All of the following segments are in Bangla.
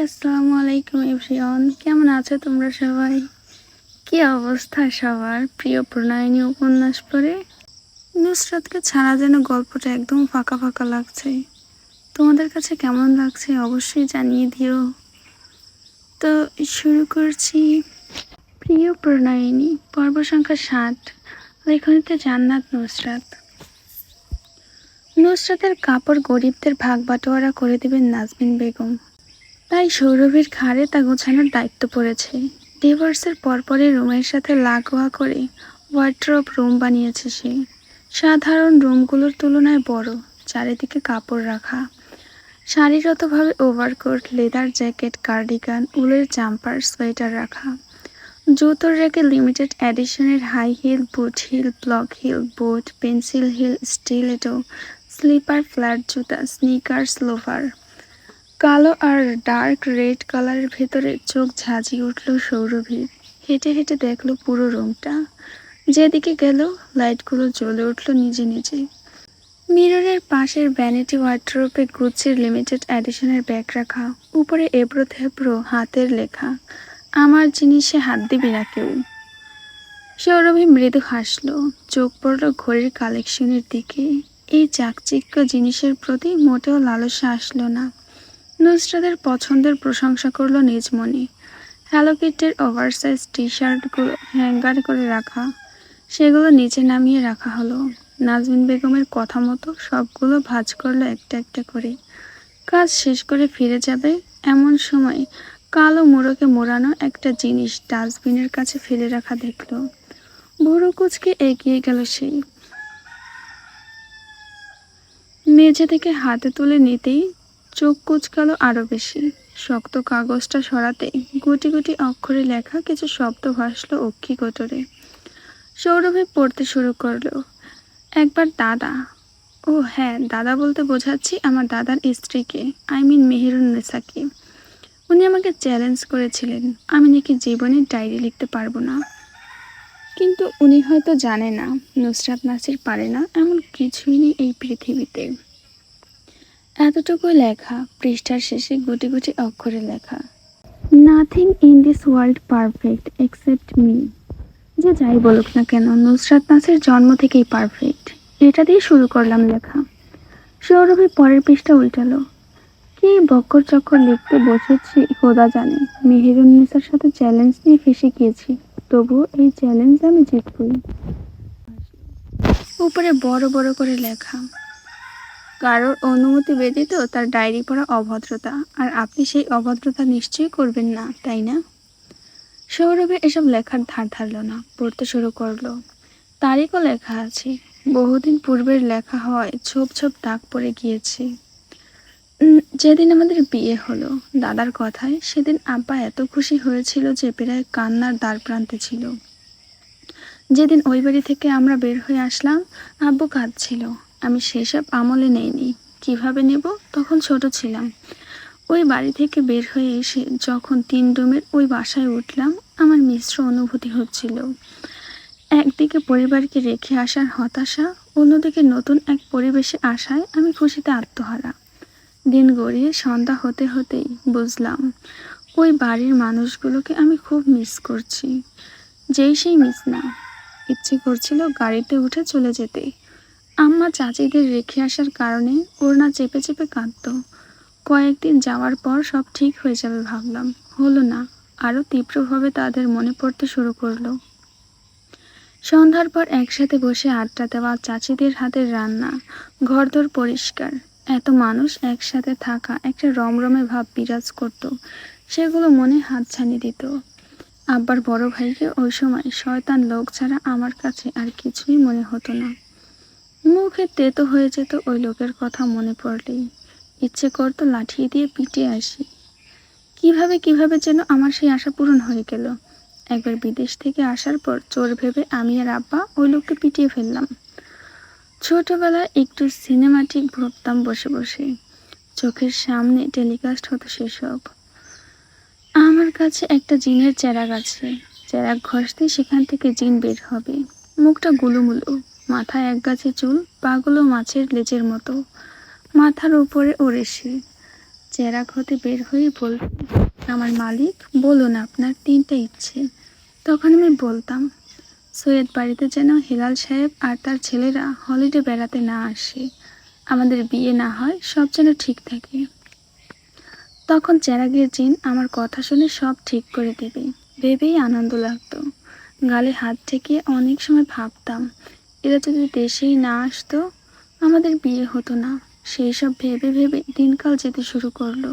আসসালামু আলাইকুম এভরিওয়ান, কেমন আছো তোমরা সবাই? কি অবস্থা সবার? প্রিয় প্রণয়নী উপন্যাস পড়ে নুসরাতকে ছাড়া যেন গল্পটা একদম ফাঁকা ফাঁকা লাগছে। তোমাদের কাছে কেমন লাগছে অবশ্যই জানিয়ে দিও। তো শুরু করছি। প্রিয় প্রণয়নী পর্ব সংখ্যা 7, লেখনীতে জান্নাত নুসরাত। নুসরাতের কাপড় গরিবদের ভাগ বাটোয়ারা করে দেবেন নাজমিন বেগম, তাই সৌরভীর ঘাড়ে তা গোছানোর দায়িত্ব পড়েছে। ডিভোর্সের পরপরই রুমের সাথে লাগোয়া করে ওয়ার্ড্রোব রুম বানিয়েছে সে। সাধারণ রুমগুলোর তুলনায় বড়, চারিদিকে কাপড় রাখা, সারিগতভাবে ওভারকোট, লেদার জ্যাকেট, কার্ডিগান, উলের জাম্পার, সোয়েটার রাখা। জুতোর রেখে লিমিটেড এডিশনের high heel, boot heel, block heel, boot, pencil heel, stiletto, slipper, flat জুতা, স্নিকার্স, লোফার। কালো আর ডার্ক রেড কালারের ভেতরে চোখ ঝাঁঝিয়ে উঠল সৌরভীর। হেঁটে হেঁটে দেখলো পুরো রুমটা। যেদিকে গেল লাইটগুলো জ্বলে উঠল নিজে নিজে। মিররের পাশের ভ্যানিটি ওয়ার্ড্রোবে গুচ্ছির লিমিটেড এডিশনের ব্যাগ রাখা, উপরে এবড়ো থেবড়ো হাতের লেখা, আমার জিনিসে হাত দিবি না কেউ। সৌরভী মৃদু হাসলো, চোখ পড়ল ঘড়ির কালেকশনের দিকে। এই চাকচিক্য জিনিসের প্রতি মোটেও লালসা আসলো না। নুসরাতের পছন্দের প্রশংসা করলো নিজ মনে। হ্যালো কিটের ওভারসাইজ টি শার্টগুলো হ্যাঙ্গার করে রাখা, সেগুলো নিচে নামিয়ে রাখা হলো। নাজমিন বেগমের কথা মতো সবগুলো ভাঁজ করলো একটা একটা করে। কাজ শেষ করে ফিরে যাবে এমন সময় কালো মোড়কে মোড়ানো একটা জিনিস ডাস্টবিনের কাছে ফেলে রাখা দেখলো। বুড়ো কুচকে এগিয়ে গেল সেই। মেঝে থেকে হাতে তুলে নিতেই চোখ কুচকালো আরো বেশি। শক্ত কাগজটা সরাতে গুটি গুটি অক্ষরে লেখা কিছু শব্দ ভাসলো অক্ষিগোচরে। সৌরভে পড়তে শুরু করলো। একবার দাদা, ও হ্যাঁ, দাদা বলতে বোঝাচ্ছি আমার দাদার স্ত্রীকে, আই মিন মেহেরুন্নেসাকে। উনি আমাকে চ্যালেঞ্জ করেছিলেন আমি নাকি জীবনে ডায়েরি লিখতে পারবো না। কিন্তু উনি হয়তো জানে না নুসরাত নাসির পারে না এমন কিছুই নেই এই পৃথিবীতে। এতটুকু লেখা, পৃষ্ঠার শেষে গুটি গুটি অক্ষরে লেখা, nothing in this world perfect except me. যে যাই বলুক না কেন নুসরাত নাসির জন্ম থেকেই পারফেক্ট। এটা দিয়ে শুরু করলাম লেখা। সৌরভী পরের পৃষ্ঠা উল্টালো। কি বক্কর চক্কর লিখতে বসেছি খোদা জানে। মেহেরুন্নেসার সাথে চ্যালেঞ্জ নিয়ে ফেসে গিয়েছি, তবুও এই চ্যালেঞ্জ আমি জিতবই। উপরে বড় বড় করে লেখা, কারোর অনুমতি ব্যতীত তার ডায়েরি পড়া অভদ্রতা, আর আপনি সেই অভদ্রতা নিশ্চয়ই করবেন না, তাই না? সৌরভে এসব লেখার ধার ধারল না, পড়তে শুরু করলো। তারিখও লেখা আছে, বহুদিন পূর্বের লেখা হয় ছোপ ছোপ দাগ পড়ে গিয়েছে। যেদিন আমাদের বিয়ে হলো দাদার কথায়, সেদিন আব্বা এত খুশি হয়েছিল যে প্রায় কান্নার দ্বার প্রান্তে ছিল। যেদিন ওই বাড়ি থেকে আমরা বের হয়ে আসলাম আব্বু কাঁদছিল। আমি সেসব আমলে নেইনি, কিভাবে নেব, তখন ছোট ছিলাম। ওই বাড়ি থেকে বের হয়ে এসে যখন 3 রুমের ওই বাসায় উঠলাম আমার মিশ্র অনুভূতি হচ্ছিল। একদিকে পরিবারকে রেখে আসার হতাশা, অন্যদিকে নতুন এক পরিবেশে আসায় আমি খুশিতে আত্মহারা। দিন গড়িয়ে সন্ধ্যা হতে হতেই বুঝলাম ওই বাড়ির মানুষগুলোকে আমি খুব মিস করছি। যেই সেই মিস না, ইচ্ছে করছিল গাড়িতে উঠে চলে যেতে। আম্মা চাচিদের রেখে আসার কারণে ওড়না চেপে চেপে কাঁদত। কয়েকদিন যাওয়ার পর সব ঠিক হয়ে যাবে ভাবলাম, হলো না। আরো তীব্রভাবে তাদের মনে পড়তে শুরু করলো। সন্ধ্যার পর একসাথে বসে আড্ডা দেওয়া, চাচিদের হাতের রান্না, ঘরদোর পরিষ্কার, এত মানুষ একসাথে থাকা একটা রমরমে ভাব বিরাজ করত। সেগুলো মনে হাতছানি দিত। আব্বার বড় ভাইকে ওই সময় শয়তান লোক ছাড়া আমার কাছে আর কিছুই মনে হতো না। মুখে তেতো হয়ে যেত ওই লোকের কথা মনে পড়লেই। ইচ্ছে করতো লাঠি দিয়ে পিটিয়ে আসি। কিভাবে কিভাবে যেন আমার সেই আশা পূরণ হয়ে গেল। একবার বিদেশ থেকে আসার পর চোর ভেবে আমি আর আব্বা ওই লোককে পিটিয়ে ফেললাম। ছোটবেলায় একটু সিনেমাটিক ভাবতাম বসে বসে, চোখের সামনে টেলিকাস্ট হতো সেসব। আমার কাছে একটা জিনের চেরাগ আছে, চেরাগ ঘষতেই সেখান থেকে জিন বের হবে। মুখটা গুলুমুলু, মাথায় এক গাছে চুল, পাগুলো মাছের লেজের মতো, মাথার উপরে ওড়েছে। চেরাগ হতে বের হয়ে বলল, আমার মালিক, বলুন আপনার 3টা ইচ্ছে। তখন আমি বলতাম, সৈয়দ বাড়িতে যেন হেলাল সাহেব আর তার ছেলেরা হলিডে বেড়াতে না আসে, আমাদের বিয়ে না হয়, সব যেন ঠিক থাকে। তখন চেরাগের জিন আমার কথা শুনে সব ঠিক করে দেবে ভেবেই আনন্দ লাগতো। গালে হাত ঠেকিয়ে অনেক সময় ভাবতাম, এরা যদি দেশেই না আসতো আমাদের বিয়ে হতো না। সেই সব ভেবে ভেবে দিনকাল যেতে শুরু করলো।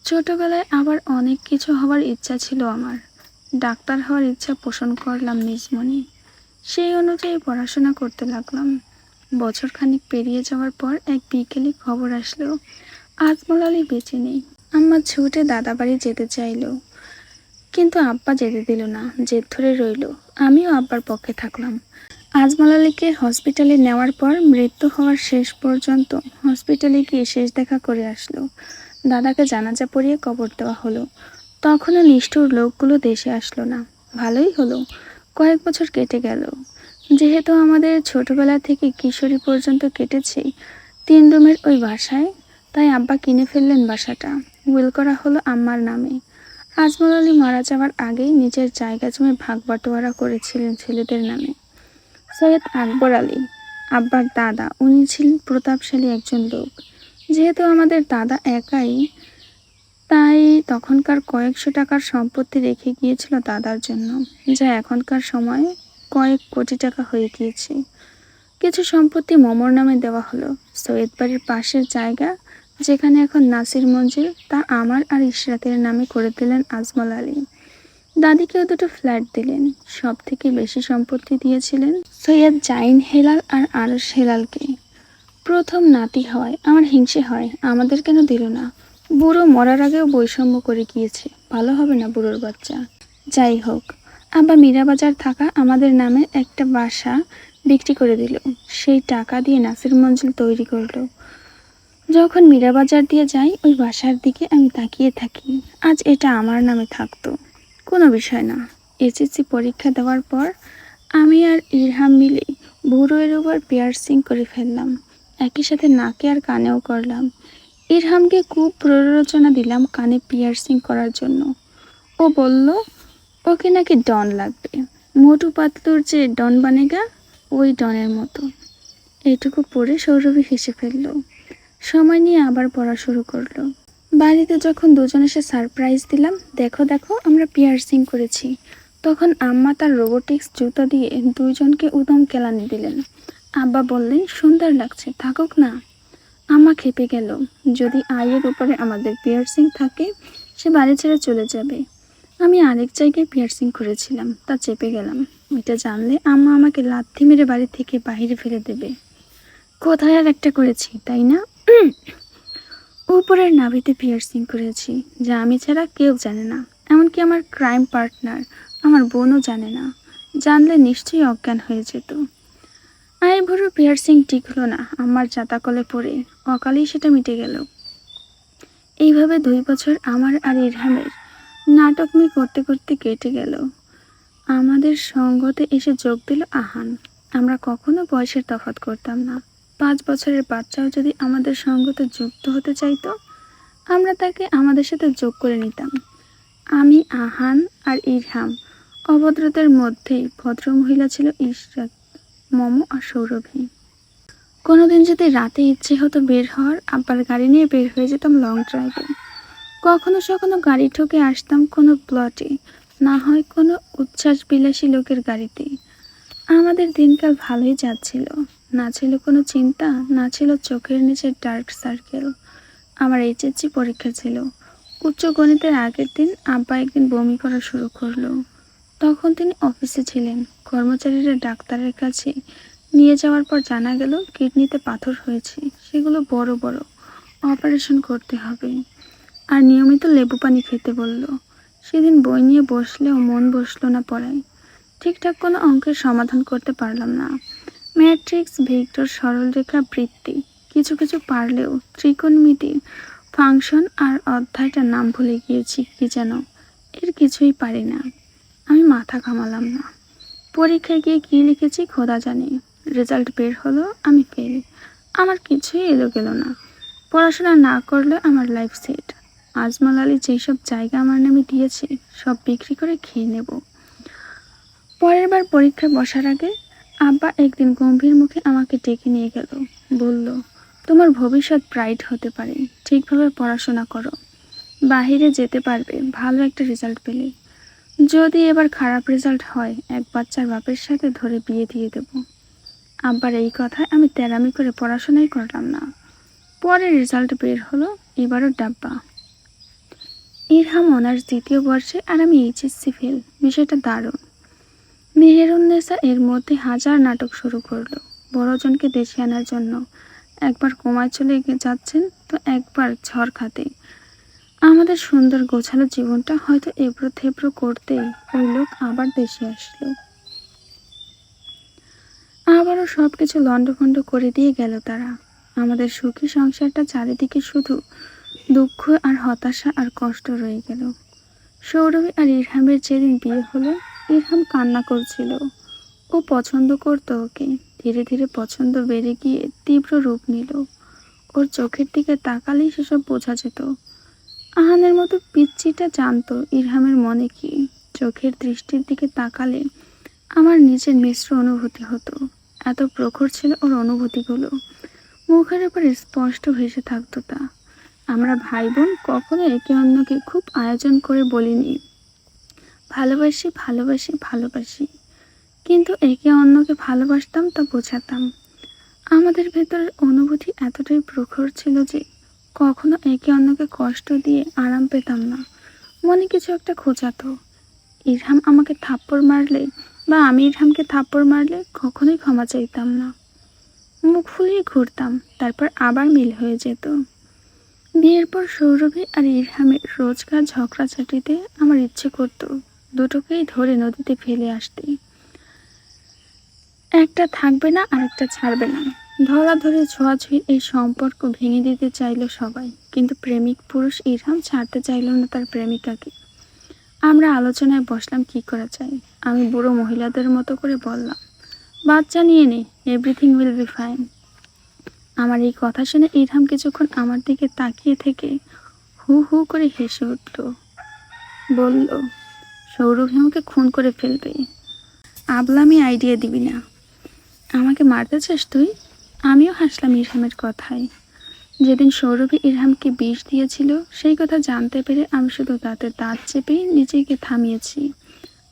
ছোটবেলায় আবার অনেক কিছু হওয়ার ইচ্ছা ছিল আমার। ডাক্তার হওয়ার ইচ্ছা পোষণ করলাম নিজ মনে। সেই অনুযায়ী পড়াশোনা করতে লাগলাম। বছর খানিক পেরিয়ে যাওয়ার পর এক বিকেলে খবর আসলো আজমল আলী বেঁচে নেই। আম্মা ছুটে দাদা বাড়ি যেতে চাইলো, কিন্তু আব্বা যেতে দিল না, জেদ ধরে রইল। আমিও আব্বার পক্ষে থাকলাম। আজমল আলীকে হসপিটালে নেওয়ার পর মৃত্যু হওয়ার শেষ পর্যন্ত হসপিটালে গিয়ে শেষ দেখা করে আসলো। দাদাকে জানাজা পড়িয়ে কবর দেওয়া হলো। তখনও নিষ্ঠুর লোকগুলো দেশে আসলো না। ভালোই হলো, কয়েক বছর কেটে গেল। যেহেতু আমাদের ছোটবেলা থেকে কিশোরী পর্যন্ত কেটেছে 3 রুমের ওই বাসায়, তাই আব্বা কিনে ফেললেন বাসাটা। উইল করা হলো আম্মার নামে। আজমল আলী মারা যাওয়ার আগেই নিজের জায়গা জমি ভাগ বাটোয়ারা করেছিলেন ছেলেদের নামে। সৈয়দ আকবর আলী, আব্বার দাদা, উনি ছিলেন প্রতাপশালী একজন লোক। যেহেতু আমাদের দাদা একাই, তাই তখনকার কয়েকশো টাকার সম্পত্তি রেখে গিয়েছিল দাদার জন্য, যা এখনকার সময়ে কয়েক কোটি টাকা হয়ে গিয়েছে। কিছু সম্পত্তি মমর নামে দেওয়া হলো। সৈয়দ বাড়ির পাশের জায়গা, যেখানে এখন নাসির মঞ্জিল, তা আমার আর ইশরাতের নামে করে দিলেন আজমল আলী। দাদিকেও 2টো ফ্ল্যাট দিলেন। সব থেকে বেশি সম্পত্তি দিয়েছিলেন সৈয়দ জাইন হেলাল আর আরশ হেলালকে। প্রথম নাতি হওয়ায় আমার হিংসে হয়, আমাদের কেন দিল না। বুড়ো মরার আগেও বৈষম্য করে গিয়েছে, ভালো হবে না বুড়োর বাচ্চা। যাই হোক, আব্বা মীরাবাজার থাকা আমাদের নামে একটা বাসা বিক্রি করে দিল। সেই টাকা দিয়ে নাসির মঞ্জিল তৈরি করলো। যখন মীরাবাজার দিয়ে যাই ওই বাসার দিকে আমি তাকিয়ে থাকি, আজ এটা আমার নামে থাকতো, কোনো বিষয় না। এসএসসি পরীক্ষা দেওয়ার পর আমি আর ইরহাম মিলে বুড়োয়ের উপর পিয়ার্সিং করে ফেললাম। একই সাথে নাকে আর কানেও করলাম। ইরহামকে খুব প্ররোচনা দিলাম কানে পিয়ার্সিং করার জন্য। ও বলল ওকে নাকি ডন লাগবে, মোটু পাতলুর যে ডন বানেগা, ওই ডনের মতো। এইটুকু পড়ে সৌরভী হেসে ফেলল। সময় নিয়ে আবার পড়া শুরু করলো। বাড়িতে যখন দুজন এসে সারপ্রাইজ দিলাম, দেখো দেখো আমরা পিয়ার্সিং করেছি, তখন আম্মা তার রোবোটিক্স জুতো দিয়ে 2জনকে উদম কেলানি দিলেন। আব্বা বললেন, সুন্দর লাগছে, থাকুক না। আম্মা খেপে গেল, যদি আয়ের উপরে আমাদের পিয়ার্সিং থাকে সে বাড়ি ছেড়ে চলে যাবে। আমি আরেক জায়গায় পিয়ার্সিং করেছিলাম, তা চেপে গেলাম। এটা জানলে আম্মা আমাকে লাথি মেরে বাড়ি থেকে বাইরে ফেলে দেবে। কোথায় আর একটা করেছি, তাই না? উপরের নাভিতে পিয়ার্সিং করেছি, যা আমি ছাড়া কেউ জানে না, এমনকি আমার ক্রাইম পার্টনার আমার বোনও জানে না। জানলে নিশ্চয়ই অজ্ঞান হয়ে যেত। আইভুরো পিয়ার্সিং ঠিক হলো না, আমার জাতাকলে পড়ে অকালেই সেটা মিটে গেল। এইভাবে 2 বছর আমার আর ইরহামের নাটকমি করতে করতে কেটে গেল। আমাদের সঙ্গতে এসে যোগ দিল আহান। আমরা কখনো বয়সের তফাৎ করতাম না। 5 বছরের বাচ্চাও যদি আমাদের সঙ্গতে যুক্ত হতে চাইতো, আমরা তাকে আমাদের সাথে যোগ করে নিতাম। আমি, আহান আর ইরহাম। অভদ্রদের মধ্যেই ভদ্রমহিলা ছিল ইশরাত, মমো আর সৌরভী। কোনোদিন যদি রাতে ইচ্ছে হতো বের হওয়ার, আব্বার গাড়ি নিয়ে বের হয়ে যেতাম লং ড্রাইভে। কখনো সখনো গাড়ি ঠকে আসতাম কোনো প্লটে, না হয় কোনো উচ্ছ্বাস বিলাসী লোকের গাড়িতে। আমাদের দিনকাল ভালোই যাচ্ছিল, না ছিল কোনো চিন্তা, না ছিল চোখের নিচে ডার্ক সার্কেল। আমার এইচএসসি পরীক্ষা ছিল। উচ্চ গণিতের আগের দিন আব্বা একদিন বমি করা শুরু করলো। তখন তিনি অফিসে ছিলেন। কর্মচারীরা ডাক্তারের কাছে নিয়ে যাওয়ার পর জানা গেল কিডনিতে পাথর হয়েছে, সেগুলো বড় বড়, অপারেশন করতে হবে। আর নিয়মিত লেবু পানি খেতে বলল। সেদিন বই নিয়ে বসলেও মন বসলো না পড়ায়। ঠিকঠাক কোনো অঙ্কের সমাধান করতে পারলাম না। ম্যাট্রিক্স, ভেক্টর, সরলরেখা, বৃত্তি কিছু কিছু পারলেও ত্রিকোণমিতির ফাংশন আর অধ্যায়টার নাম ভুলে গিয়েছি কি যেন। এর কিছুই পারি না। আমি মাথা ঘামালাম না। পরীক্ষায় গিয়ে কী লিখেছি খোদা জানে। রেজাল্ট বের হলো, আমি ফেল। আমার কিছুই এলো গেল না। পড়াশোনা না করলে আমার লাইফ সেট। আজমল আলী যেসব জায়গা আমার নামে দিয়েছে সব বিক্রি করে খেয়ে নেব। পরের বার পরীক্ষায় বসার আগে আব্বা একদিন গম্ভীর মুখে আমাকে ডেকে নিয়ে গেল। বলল, তোমার ভবিষ্যৎ ব্রাইট হতে পারে, ঠিকভাবে পড়াশোনা করো, বাহিরে যেতে পারবে ভালো একটা রেজাল্ট পেলে। যদি এবার খারাপ রেজাল্ট হয় এক বাচ্চার বাপের সাথে ধরে বিয়ে দিয়ে দেব। আব্বার এই কথায় আমি তেরামি করে পড়াশোনাই করলাম না। পরে রেজাল্ট বের হলো, এবারও ডাব্বা। ইরহাম অনার্স দ্বিতীয় বর্ষে আর আমি এইচএসসি ফেল। বিষয়টা দারুণ। মেহেরুন্নেসা এর মধ্যে হাজার নাটক শুরু করলো বড়জনকে দেশে আনার জন্য। একবার কোমায় চলে যাচ্ছেন তো একবার ঝড় খাতে। আমাদের সুন্দর গোছালো জীবনটা হয়তো এবড়ো থেবড়ো করতেই ওই লোক আবার দেশে আসলো। আবারও সবকিছু লন্ডভন্ড করে দিয়ে গেল তারা। আমাদের সুখী সংসারটা চারিদিকে শুধু দুঃখ আর হতাশা আর কষ্ট রয়ে গেল। সৌরভী আর ইরহামের যেদিন বিয়ে হলো, ইরহাম কান্না করছিল। ও পছন্দ করতো ওকে। ধীরে ধীরে পছন্দ বেড়ে গিয়ে তীব্র রূপ নিল। ওর চোখের দিকে তাকালেই সেসব বোঝা যেত। আহানের মতো পিচ্চিটা জানতো ইরহামের মনে কি। চোখের দৃষ্টির দিকে তাকালে আমার নিজের মিশ্র অনুভূতি হতো। এত প্রখর ছিল ওর অনুভূতিগুলো। মুখের উপর স্পষ্ট ভেসে থাকতো তা। আমরা ভাই বোন কখনো একে অন্যকে খুব আয়োজন করে বলিনি ভালোবাসি ভালোবাসি ভালোবাসি, কিন্তু একে অন্যকে ভালোবাসতাম তা বোঝাতাম। আমাদের ভেতরের অনুভূতি এতটাই প্রখর ছিল যে কখনো একে অন্যকে কষ্ট দিয়ে আরাম পেতাম না। মনে কিছু একটা খোঁচাতো। ইরহাম আমাকে থাপ্পড় মারলে বা আমি ইরহামকে থাপ্পড় মারলে কখনোই ক্ষমা চাইতাম না। মুখ ফুলিয়ে ঘুরতাম, তারপর আবার মিল হয়ে যেত। বিয়ের পর সৌরভী আর ইরহামের রোজকার ঝগড়াঝাটিতে আমার ইচ্ছে করতো দুটোকেই ধরে নদীতে ফেলে আসতে। একটা থাকবে না আরেকটা ছাড়বে না। ধরাধরি ছোঁয়াছুঁয়ি এই সম্পর্ক ভেঙে দিতে চাইল সবাই, কিন্তু প্রেমিক পুরুষ ইরহাম ছাড়তে চাইল না তার প্রেমিকাকে। আমরা আলোচনায় বসলাম কি করা যায়। আমি বুড়ো মহিলাদের মতো করে বললাম, বাচ্চা নিয়ে নে, এভরিথিং উইল বি ফাইন। আমার এই কথা শুনে ইরহাম কিছুক্ষণ আমার দিকে তাকিয়ে থেকে হু হু করে হেসে উঠল। বলল, সৌরভী আমাকে খুন করে ফেলবে। আবলামি আইডিয়া দিবি না। আমাকে মারতে চাস তুই? আমিও হাসলাম ইরহামের কথায়। যেদিন সৌরভী ইরহামকে বিষ দিয়েছিল সেই কথা জানতে পেরে আমি শুধু দাঁতে দাঁত চেপে নিজেকে থামিয়েছি।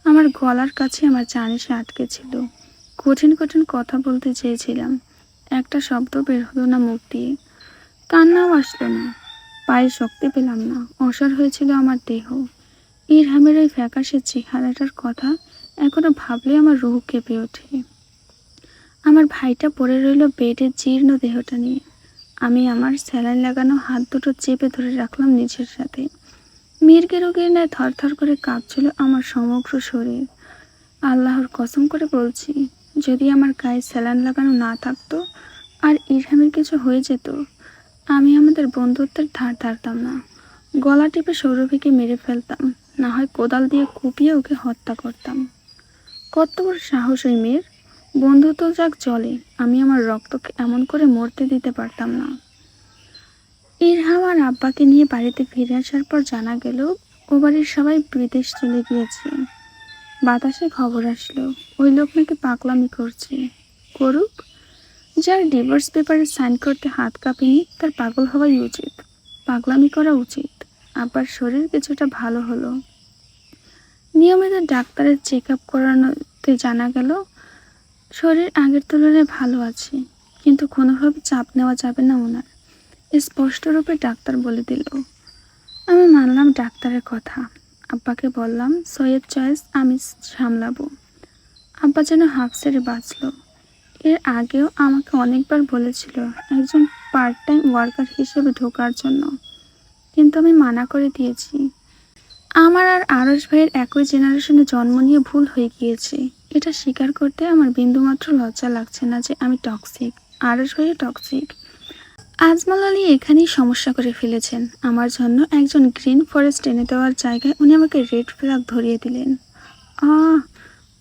আমার গলার কাছে আমার জান এসে আটকে ছিল। কঠিন কঠিন কথা বলতে চেয়েছিলাম, একটা শব্দ বের হলো না মুখ দিয়ে। কান্নাও আসলো না, পায়ে শক্তি পেলাম না। অসাড় হয়েছিল আমার দেহ। ইরহামের ওই ফ্যাকাশে চেহারাটার কথা এখনো ভাবলে আমার রুহ কেঁপে ওঠে। আমার ভাইটা পড়ে রইল বেডের জীর্ণ দেহটা নিয়ে। আমি আমার স্যালাইন লাগানো হাত দুটো চেপে ধরে রাখলাম নিজের সাথে। মির্গে রোগের ন্যায় থরথর করে কাঁপছিল আমার সমগ্র শরীর। আল্লাহর কসম করে বলছি, যদি আমার গায়ে স্যালাইন লাগানো না থাকতো আর ইরহামের কিছু হয়ে যেত, আমি আমাদের বন্ধুত্বের ধার ধারতাম না। গলা টিপে সৌরভীকে মেরে ফেলতাম, না হয় কোদাল দিয়ে কুপিয়ে ওকে হত্যা করতাম। কত বড় সাহস ওই মেয়ের! বন্ধুত্ব যাক চলে, আমি আমার রক্তকে এমন করে মরতে দিতে পারতাম না। ইরহাম আর আব্বাকে নিয়ে বাড়িতে ফিরে আসার পর জানা গেল ও বাড়ির সবাই বিদেশ চলে গিয়েছে। বাতাসে খবর আসলো ওই লোক নাকি পাগলামি করছে। করুক, যার ডিভোর্স পেপারে সাইন করতে হাত কাঁপেনি তার পাগল হওয়াই উচিত, পাগলামি করা উচিত। আব্বার শরীর কিছুটা ভালো হলো। নিয়মিত ডাক্তারের চেক আপ করানোতে জানা গেল শরীর আগের তুলনায় ভালো আছে, কিন্তু কোনোভাবে চাপ নেওয়া যাবে না ওনার, স্পষ্ট রূপে ডাক্তার বলে দিল। আমি মানলাম ডাক্তারের কথা। আব্বাকে বললাম, সৈয়দ চয়েস আমি সামলাবো। আব্বা যেন হাফ ছেড়ে বাঁচল। এর আগেও আমাকে অনেকবার বলেছিল একজন পার্ট টাইম ওয়ার্কার হিসেবে ঢোকার জন্য, কিন্তু আমি মানা করে দিয়েছি। আমার আর আরশ ভাইয়ের একই জেনারেশনে জন্ম নিয়ে ভুল হয়ে গিয়েছে, এটা স্বীকার করতে আমার বিন্দুমাত্র লজ্জা লাগছে না যে আমি টক্সিক। আরশ ভাইও টক্সিক। আজমল আলী এখানেই সমস্যা করে ফেলেছেন। আমার জন্য একজন গ্রিন ফরেস্ট এনে দেওয়ার জায়গায় উনি আমাকে রেড ফ্ল্যাগ ধরিয়ে দিলেন।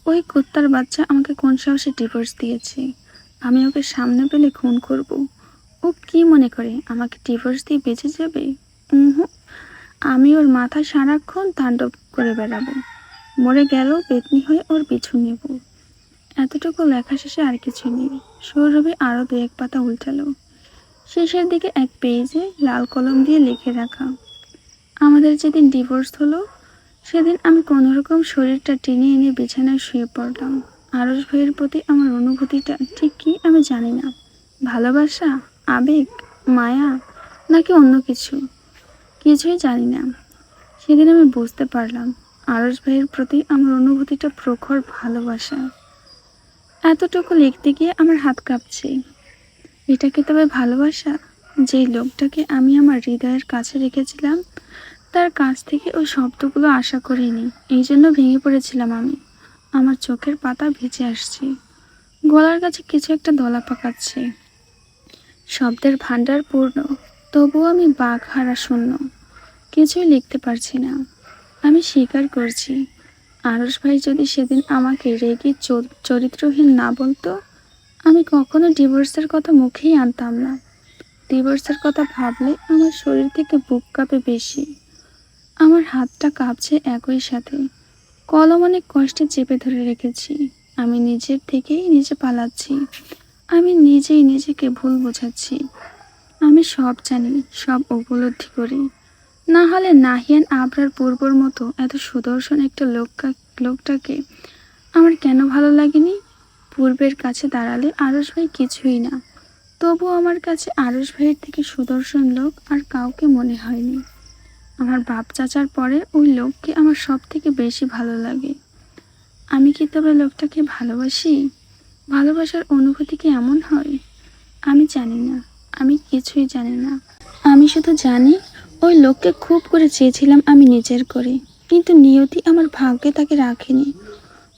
ওই কুত্তার বাচ্চা আমাকে কোন সাহসে ডিভোর্স দিয়েছে? আমি ওকে সামনে পেলে খুন করব। ও কি মনে করে আমাকে ডিভোর্স দিয়ে বেঁচে যাবে? হুম, আমি ওর মাথায় সারাক্ষণ তাণ্ডব করে বেড়াবো, মরে গেল পেতনি হয়ে ওর পিছু নেব। এতটুকু লেখা শেষে আর কিছু নেই। সৌরভে আরো দু এক পাতা উল্টালো। শেষের দিকে এক পেজে লাল কলম দিয়ে লিখে রাখা, আমাদের যেদিন ডিভোর্স হলো সেদিন আমি কোনোরকম শরীরটা টেনে এনে বিছানায় শুয়ে পড়লাম। আরশ ভাইয়ের প্রতি আমার অনুভূতিটা ঠিক কি আমি জানি না। ভালোবাসা, আবেগ, মায়া, নাকি অন্য কিছু, কিছুই জানি না। সেদিন আমি বুঝতে পারলাম আরশ ভাইয়ের প্রতি আমার অনুভূতিটা প্রখর ভালোবাসা। এতটুকু লিখতে গিয়ে আমার হাত কাঁপছে। এটা কি তবে ভালোবাসা? যেই লোকটাকে আমি আমার হৃদয়ের কাছে রেখেছিলাম তার কাছ থেকে ওই শব্দগুলো আশা করিনি, এই জন্য ভেঙে পড়েছিলাম আমি। আমার চোখের পাতা ভিজে আসছে, গলার কাছে কিছু একটা দলা পাকাচ্ছে। শব্দের ভান্ডার পূর্ণ, তবুও আমি বাঘ হারা শূন্য, কিছুই লিখতে পারছি না। আমি স্বীকার করছি, আরশ ভাই যদি সেদিন আমাকে রেগে চরিত্রহীন না বলতো, আমি কখনো ডিভোর্সের কথা মুখেই আনতাম না। ডিভোর্সের কথা ভাবলে আমার শরীর থেকে বুক কাঁপে বেশি। আমার হাতটা কাঁপছে একই সাথে। কলম অনেক কষ্টে চেপে ধরে রেখেছি। আমি নিজের থেকেই নিজে পালাচ্ছি। আমি নিজেই নিজেকে ভুল বোঝাচ্ছি। আমি সব জানি, সব উপলব্ধি করি। না হলে নাহিয়ান আবরার পূর্বর মতো এত সুদর্শন একটা লোকটাকে আমার কেন ভালো লাগেনি? পূর্বের কাছে দাঁড়ালে আরশ ভাই কিছুই না, তবুও আমার কাছে আরশ ভাইয়ের থেকে সুদর্শন লোক আর কাউকে মনে হয়নি। আমার বাপ চাচার পরে ওই লোককে আমার সব থেকে বেশি ভালো লাগে। আমি কি তবে লোকটাকে ভালোবাসি? ভালোবাসার অনুভূতি কি এমন হয়? আমি জানি না, আমি কিছুই জানি না। আমি শুধু জানি ওই লোককে খুব করে চেয়েছিলাম আমি নিজের করে, কিন্তু নিয়তি আমার ভাগ্যে তাকে রাখেনি।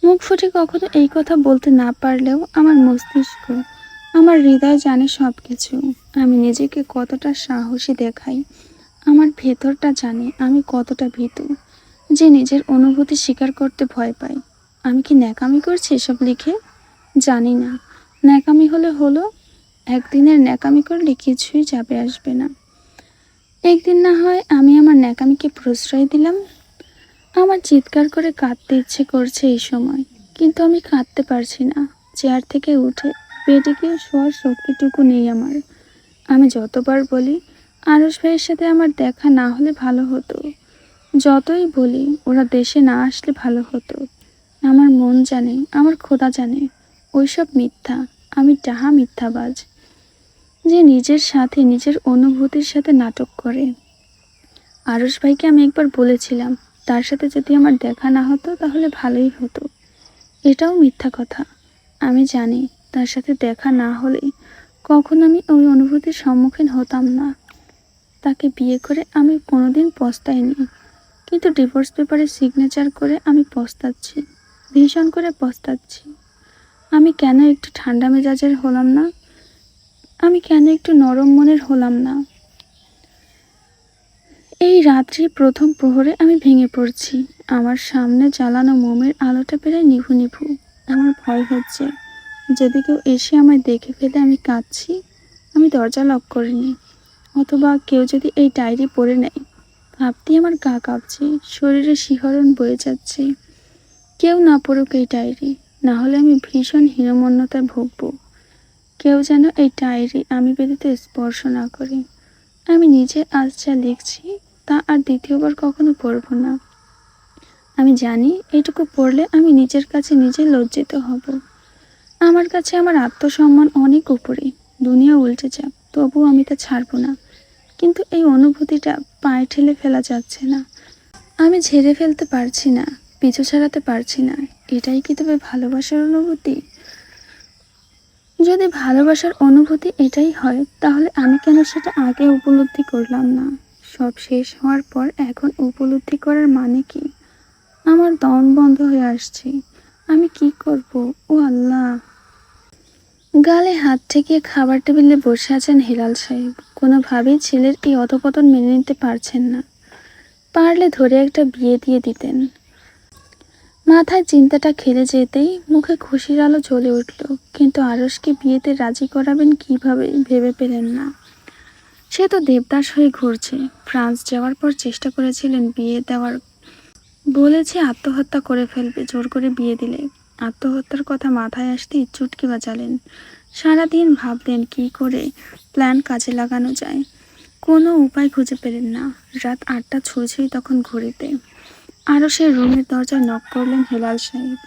মুখ ফুটে কখনো এই কথা বলতে না পারলেও আমার মস্তিষ্ক, আমার হৃদয় জানে সব কিছু। আমি নিজেকে কতটা সাহসী দেখাই, আমার ভেতরটা জানে আমি কতটা ভীতু, যে নিজের অনুভূতি স্বীকার করতে ভয় পাই। আমি কি ন্যাকামি করছি এসব লিখে? জানি না। ন্যাকামি হলে হলো, একদিনের ন্যাকামি করলে কিছুই যাবে আসবে না। একদিন না হয় আমি আমার ন্যাকামিকে প্রশ্রয় দিলাম। আমার চিৎকার করে কাঁদতে ইচ্ছে করছে এই সময়, কিন্তু আমি কাঁদতে পারছি না। চেয়ার থেকে উঠে বেডে গিয়ে শোয়ার শক্তিটুকু নেই আমার। আমি যতবার বলি আরশ ভাইয়ের সাথে আমার দেখা না হলে ভালো হতো, যতই বলি ওরা দেশে না আসলে ভালো হতো, আমার মন জানে, আমার খোদা জানে ওইসব মিথ্যা। আমি ডাহা মিথ্যাবাজ, যে নিজের সাথে নিজের অনুভূতির সাথে নাটক করে। আরশ ভাইকে আমি একবার বলেছিলাম তার সাথে যদি আমার দেখা না হতো তাহলে ভালোই হতো। এটাও মিথ্যা কথা। আমি জানি তার সাথে দেখা না হলে কখন আমি ওই অনুভূতির সম্মুখীন হতাম না। তাকে বিয়ে করে আমি কোনোদিন পস্তাইনি, কিন্তু ডিভোর্স পেপারে সিগনেচার করে আমি পস্তাচ্ছি, ভীষণ করে পস্তাচ্ছি। আমি কেন একটু ঠান্ডা মেজাজের হলাম না? আমি কেন একটু নরম মনের হলাম না? এই রাত্রি প্রথম প্রহরে আমি ভেঙে পড়ছি। আমার সামনে জ্বালানো মোমের আলোটা প্রায় নিভু নিভু। আমার ভয় হচ্ছে যদি কেউ এসে আমায় দেখে ফেলে আমি কাঁদছি। আমি দরজা লক করিনি, অথবা কেউ যদি এই ডায়েরি পড়ে নেয়। ভাবতেই আমার গা কাঁপছে, শরীরে শিহরণ বয়ে যাচ্ছে। কেউ না পড়ুক এই ডায়েরি, না হলে আমি ভীষণ হীনমন্যতায় ভুগব। কেউ যেন এই ডায়েরি আমি ব্যতীত স্পর্শ না করে। আমি নিজে আজ যা লিখছি তা আর দ্বিতীয়বার কখনো পড়ব না। আমি জানি এইটুকু পড়লে আমি নিজের কাছে নিজে লজ্জিত হব। আমার কাছে আমার আত্মসম্মান অনেক উপরে, দুনিয়া উল্টে যাক তবুও আমি তা ছাড়ব না। কিন্তু এই অনুভূতিটা পায়ে ঠেলে ফেলা যাচ্ছে না। আমি ঝেড়ে ফেলতে পারছি না, পিছু ছাড়াতে পারছি না। এটাই কি তবে ভালোবাসার অনুভূতি? যদি ভালোবাসার অনুভূতি এটাই হয়, তাহলে আমি কেন সেটা আগে উপলব্ধি করলাম না? সব শেষ হওয়ার পর এখন উপলব্ধি করার মানে কি? আমার দম বন্ধ হয়ে আসছে। আমি কি করব? ও আল্লাহ! গালে হাত ঠেকিয়ে খাবার টেবিলে বসে আছেন হিলাল সাহেব। কোনোভাবেই ছেলের এই অধপতন মেনে নিতে পারছেন না। পারলে ধরে একটা বিয়ে দিয়ে দিতেন। মাথায় চিন্তাটা খেলে যেতেই মুখে খুশির আলো জ্বলে উঠল। কিন্তু আরশকে বিয়েতে রাজি করাবেন কিভাবে ভেবে পেলেন না। সে তো দেবদাস হয়ে ঘুরছে। ফ্রান্স যাওয়ার পর চেষ্টা করেছিলেন বিয়ে দেওয়ার, বলেছে আত্মহত্যা করে ফেলবে জোর করে বিয়ে দিলে। আত্মহত্যার কথা মাথায় আসতেই চুটকি বাজালেন। সারাদিন ভাবলেন কি করে প্ল্যান কাজে লাগানো যায়, কোনো উপায় খুঁজে পেলেন না। রাত 8টা ছুঁই তখন ঘড়িতে। আরও সে রুমের দরজায় নক করলেন হেলাল সাহেব।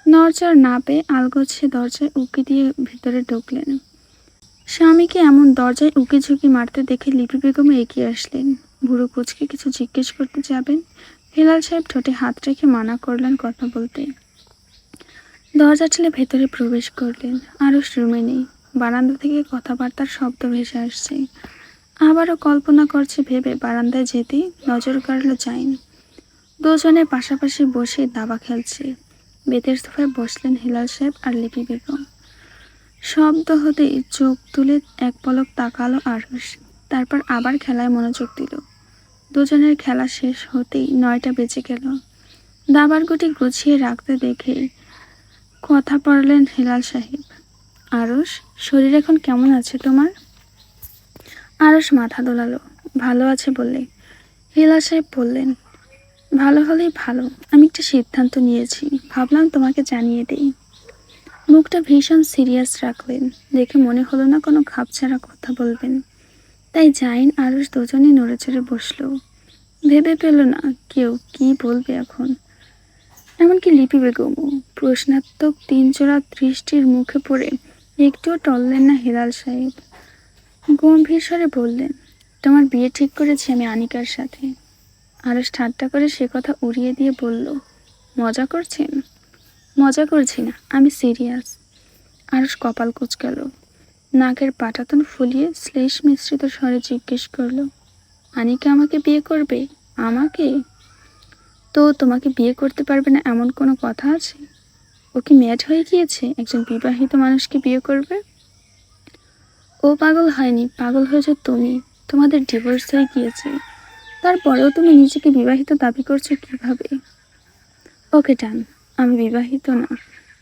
নড়চড় না পেয়ে আলগোছে দরজায় উকি দিয়ে ভিতরে ঢুকলেন। স্বামীকে এমন দরজায় উকি ঝুঁকি মারতে দেখে লিপি বেগম এগিয়ে আসলেন। বুড়ো কুচকে কিছু জিজ্ঞেস করতে যাবেন, হেলাল সাহেব ঠোঁটে হাত রেখে মানা করলেন কথা বলতে। দরজা ঠেলে ভেতরে প্রবেশ করলেন। আরশ রুমে নেই। বারান্দা থেকে কথাবার্তার শব্দ ভেসে আসছে। আবারও কল্পনা করছে ভেবে বারান্দায় যেতেই নজর কাড়ল জাইন। দুজনে পাশাপাশি বসে দাবা খেলছে। বেতের সোফায় বসলেন হেলাল সাহেব আর লিপি বেগম। শব্দ হতেই চোখ তুলে এক পলক তাকালো আরশ, তারপর আবার খেলায় মনোযোগ দিল। দুজনের খেলা শেষ হতেই 9টা বেজে গেল। দাবার গুটি গুছিয়ে রাখতে দেখে কথা পড়লেন হেলাল সাহেব। আরশ, শরীর এখন কেমন আছে তোমার? আরশ মাথা দোলালো। ভালো আছে বললে। হেলাল সাহেব বললেন, ভালো হলেই ভালো। আমি একটা সিদ্ধান্ত নিয়েছি, ভাবলাম তোমাকে জানিয়ে দিই। মুখটা ভীষণ সিরিয়াস রাখলেন। দেখে মনে হলো না কোনো খাপছাড়া কথা বলবেন। তাই জাইন আরশ দুজনেই নড়ে চড়ে বসলো। ভেবে পেল না কেউ কি বলবে এখন। এমনকি লিপি বেগমও। প্রশ্নাত্মক তিনজোড়া দৃষ্টির মুখে পড়ে একটুও টললেন না হেলাল সাহেব। গম্ভীর স্বরে বললেন, তোমার বিয়ে ঠিক করেছি আমি আনিকার সাথে। আরশ ঠাট্টা করে সে কথা উড়িয়ে দিয়ে বলল, মজা করছেন? মজা করছি না, আমি সিরিয়াস। আরশ কপাল কুঁচকাল। নাকের পাটাতন ফুলিয়ে শ্লেষ মিশ্রিত স্বরে জিজ্ঞেস করল, আনিকা আমাকে বিয়ে করবে? আমাকে? তো তোমাকে বিয়ে করতে পারবে না এমন কোনো কথা আছে? ও কি ম্যাড হয়ে গিয়েছে একজন বিবাহিত মানুষকে বিয়ে করবে? ও পাগল হয়নি, পাগল হয়েছে তুমি। তোমাদের ডিভোর্স হয়ে গিয়েছে, তারপরেও তুমি নিজেকে বিবাহিত দাবি করছো কিভাবে? ওকে ডান, আমি বিবাহিত না,